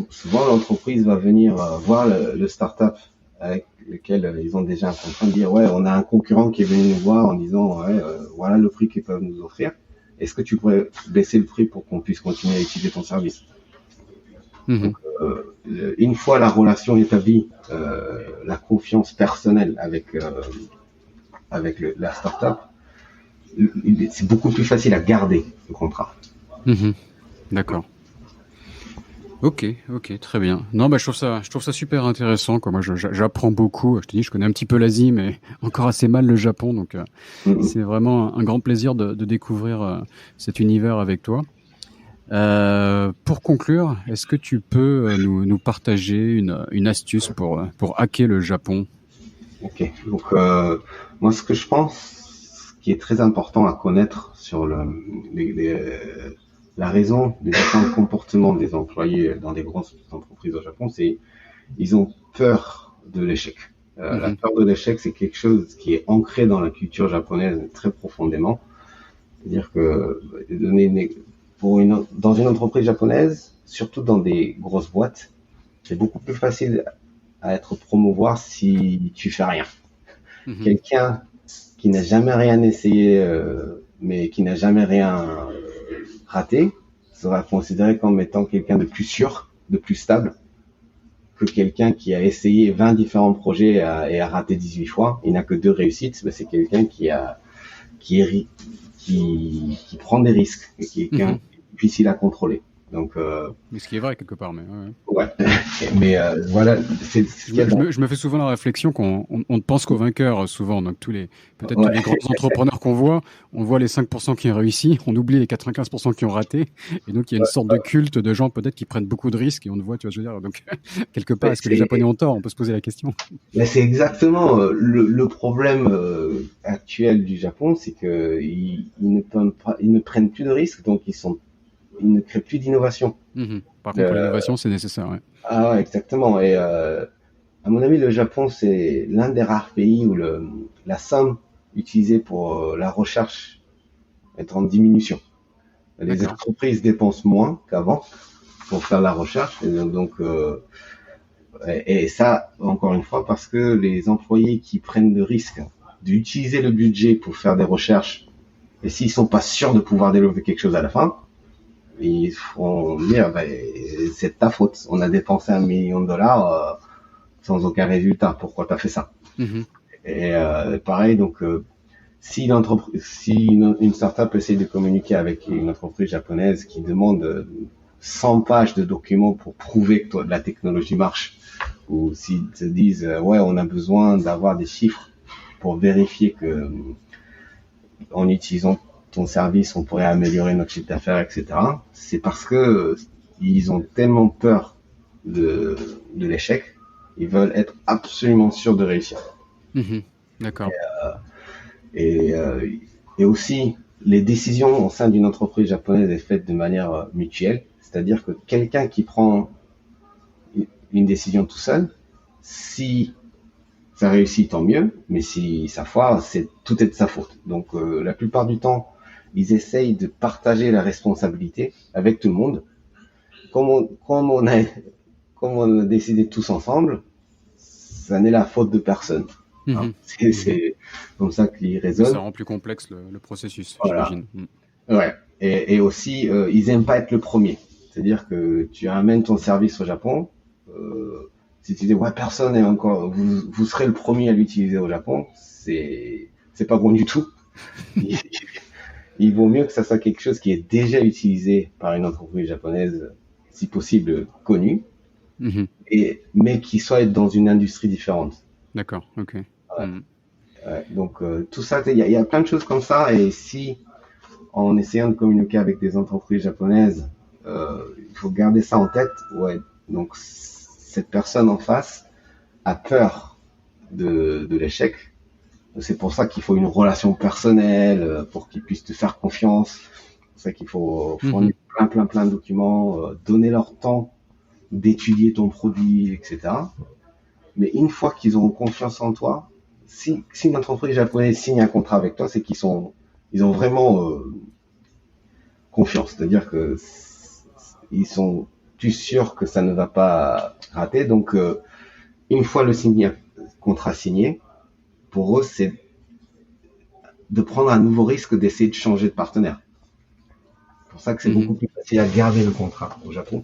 souvent l'entreprise va venir voir le start-up avec lequel ils ont déjà un contrat, dire ouais, on a un concurrent qui est venu nous voir en disant ouais, voilà le prix qu'ils peuvent nous offrir. Est-ce que tu pourrais baisser le prix pour qu'on puisse continuer à utiliser ton service? Donc, une fois la relation établie, la confiance personnelle avec la start-up, c'est beaucoup plus facile à garder le contrat. D'accord. Ok, ok, très bien. Non, bah, je trouve ça super intéressant, quoi. Moi, j'apprends beaucoup. Je te dis, je connais un petit peu l'Asie, mais encore assez mal le Japon, donc Mhm. c'est vraiment un grand plaisir de découvrir cet univers avec toi. Pour conclure, est-ce que tu peux nous partager une astuce pour hacker le Japon? Ok. Donc, moi, ce que je pense, qui est très important à connaître sur la raison des différents comportements des employés dans des grosses entreprises au Japon, c'est ils ont peur de l'échec. La Mhm, peur de l'échec, c'est quelque chose qui est ancré dans la culture japonaise très profondément. C'est-à-dire que dans une entreprise japonaise, surtout dans des grosses boîtes, c'est beaucoup plus facile à être promouvoir si tu fais rien. mhm. Quelqu'un qui n'a jamais rien essayé, mais qui n'a jamais rien raté, sera considéré comme étant quelqu'un de plus sûr, de plus stable que quelqu'un qui a essayé 20 différents projets et a raté 18 fois. Il n'a que 2 réussites, mais c'est quelqu'un qui, est, qui prend des risques et qui est Mhm. difficile à contrôler. Donc, Mais ce qui est vrai quelque part, mais ouais, ouais. ouais. Mais voilà, c'est ce qu'il y a dans. Je me fais souvent la réflexion on ne pense qu'aux vainqueurs souvent. Donc peut-être tous Ouais, les grands entrepreneurs qu'on voit, on voit les 5% qui ont réussi, on oublie les 95% qui ont raté. Et donc il y a une sorte de culte de gens peut-être qui prennent beaucoup de risques et on le voit, tu vois, je veux dire. Donc quelque part, mais est-ce que les Japonais ont tort? On peut se poser la question. c'est exactement le problème actuel du Japon, c'est que ils ne prennent plus de risques, donc ils ne créent plus d'innovation. Mhm. Par contre, pour Euh, l'innovation, c'est nécessaire. Ouais. ah ouais, exactement. Et à mon avis, le Japon, c'est l'un des rares pays où la somme utilisée pour la recherche est en diminution. Les D'accord. entreprises dépensent moins qu'avant pour faire la recherche, et donc et ça, encore une fois, parce que les employés qui prennent le risque d'utiliser le budget pour faire des recherches, et s'ils sont pas sûrs de pouvoir développer quelque chose à la fin, ils font dire, ben, c'est de ta faute. On a dépensé 1 million de dollars sans aucun résultat. Pourquoi t'as fait ça? Mhm. Et pareil, donc si une startup essaie de communiquer avec une entreprise japonaise qui demande 100 pages de documents pour prouver que la technologie marche, ou s'ils te disent ouais, on a besoin d'avoir des chiffres pour vérifier que en utilisant ton service, on pourrait améliorer notre chiffre d'affaires, etc. C'est parce que ils ont tellement peur de l'échec, ils veulent être absolument sûrs de réussir. Mhm. D'accord. Et, euh, et aussi, les décisions au sein d'une entreprise japonaise est faite de manière mutuelle, c'est-à-dire que quelqu'un qui prend une décision tout seul, si ça réussit, tant mieux, mais si ça foire, tout est de sa faute. Donc la plupart du temps, ils essayent de partager la responsabilité avec tout le monde. Comme on a décidé tous ensemble, ça n'est la faute de personne. Hein. Mhm. Mhm. C'est comme ça qu'ils Mais ça raisonnent. rend plus complexe le processus, Voilà. j'imagine. Mhm. Ouais. Et aussi, ils aiment pas être le premier. C'est-à-dire que tu amènes ton service au Japon, si tu dis ouais, personne n'est encore, vous serez le premier à l'utiliser au Japon, c'est pas bon du tout. Il, il vaut mieux que ça soit quelque chose qui est déjà utilisé par une entreprise japonaise, si possible connue, Mhm. mais qui soit dans une industrie différente. D'accord. Ok. Ouais. Mhm. Ouais. Donc tout ça, il y a plein de choses comme ça. Et si en essayant de communiquer avec des entreprises japonaises, il faut garder ça en tête. Ouais. Donc cette personne en face a peur de l'échec. C'est pour ça qu'il faut une relation personnelle, pour qu'ils puissent te faire confiance. C'est pour ça qu'il faut Mhm. fournir plein de documents, donner leur temps d'étudier ton produit, etc. Mais une fois qu'ils auront confiance en toi, si une entreprise japonaise signe un contrat avec toi, c'est ils ont vraiment confiance. C'est-à-dire que ils sont plus sûrs que ça ne va pas rater. Donc, une fois contrat signé, pour eux, c'est de prendre un nouveau risque d'essayer de changer de partenaire. C'est pour ça que c'est Mhm. beaucoup plus facile à garder le contrat au Japon.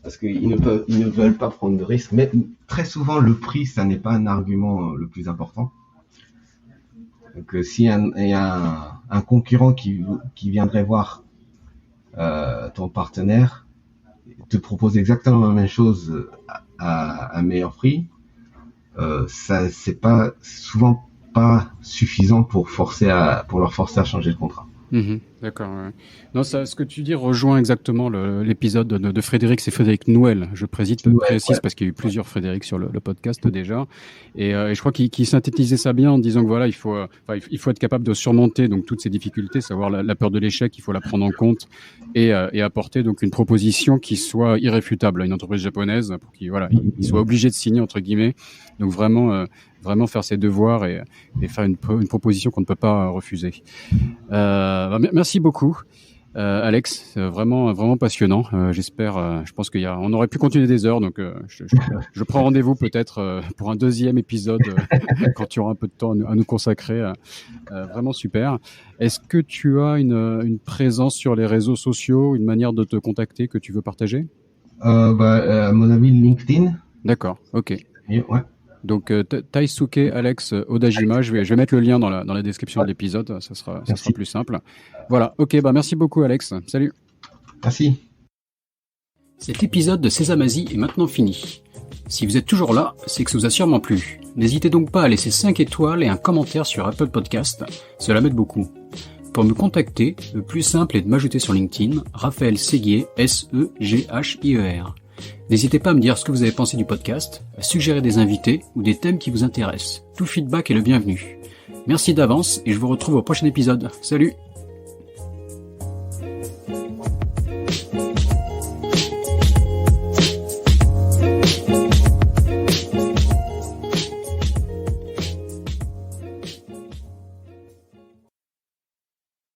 Parce ils ne veulent pas prendre de risques. Mais très souvent, le prix, ça n'est pas un argument le plus important. Donc, s'il y a un concurrent qui viendrait voir ton partenaire, te propose exactement la même chose à un meilleur prix, ça c'est pas souvent pas suffisant pour leur forcer à changer le contrat. D'accord. Ouais. Non, ça, ce que tu dis rejoint exactement l'épisode de Frédéric. C'est Frédéric Nouel. Je précise parce qu'il y a eu plusieurs Frédéric sur le podcast déjà. Et je crois qu'il synthétisait ça bien en disant que voilà, il faut être capable de surmonter donc toutes ces difficultés, savoir la peur de l'échec, il faut la prendre en compte et apporter donc une proposition qui soit irréfutable à une entreprise japonaise pour qu'il il soit obligé de signer entre guillemets. Donc vraiment faire ses devoirs et faire une proposition qu'on ne peut pas refuser. Merci beaucoup, Alex. Vraiment passionnant. J'espère. Je pense on aurait pu continuer des heures, donc je prends rendez-vous peut-être pour un deuxième épisode quand tu auras un peu de temps à nous consacrer. Vraiment super. Est-ce que tu as une présence sur les réseaux sociaux, une manière de te contacter que tu veux partager? À mon avis, LinkedIn. D'accord. Ok. Ouais. Donc Taisuke Alex Odajima, je vais mettre le lien dans la description de l'épisode, ça sera plus simple. Voilà, ok, merci beaucoup Alex, salut. Merci. Cet épisode de Sésame Asie est maintenant fini. Si vous êtes toujours là, c'est que ça vous a sûrement plu. N'hésitez donc pas à laisser 5 étoiles et un commentaire sur Apple Podcast, cela m'aide beaucoup. Pour me contacter, le plus simple est de m'ajouter sur LinkedIn, Raphaël Séguier, Seghier. N'hésitez pas à me dire ce que vous avez pensé du podcast, à suggérer des invités ou des thèmes qui vous intéressent. Tout feedback est le bienvenu. Merci d'avance et je vous retrouve au prochain épisode. Salut!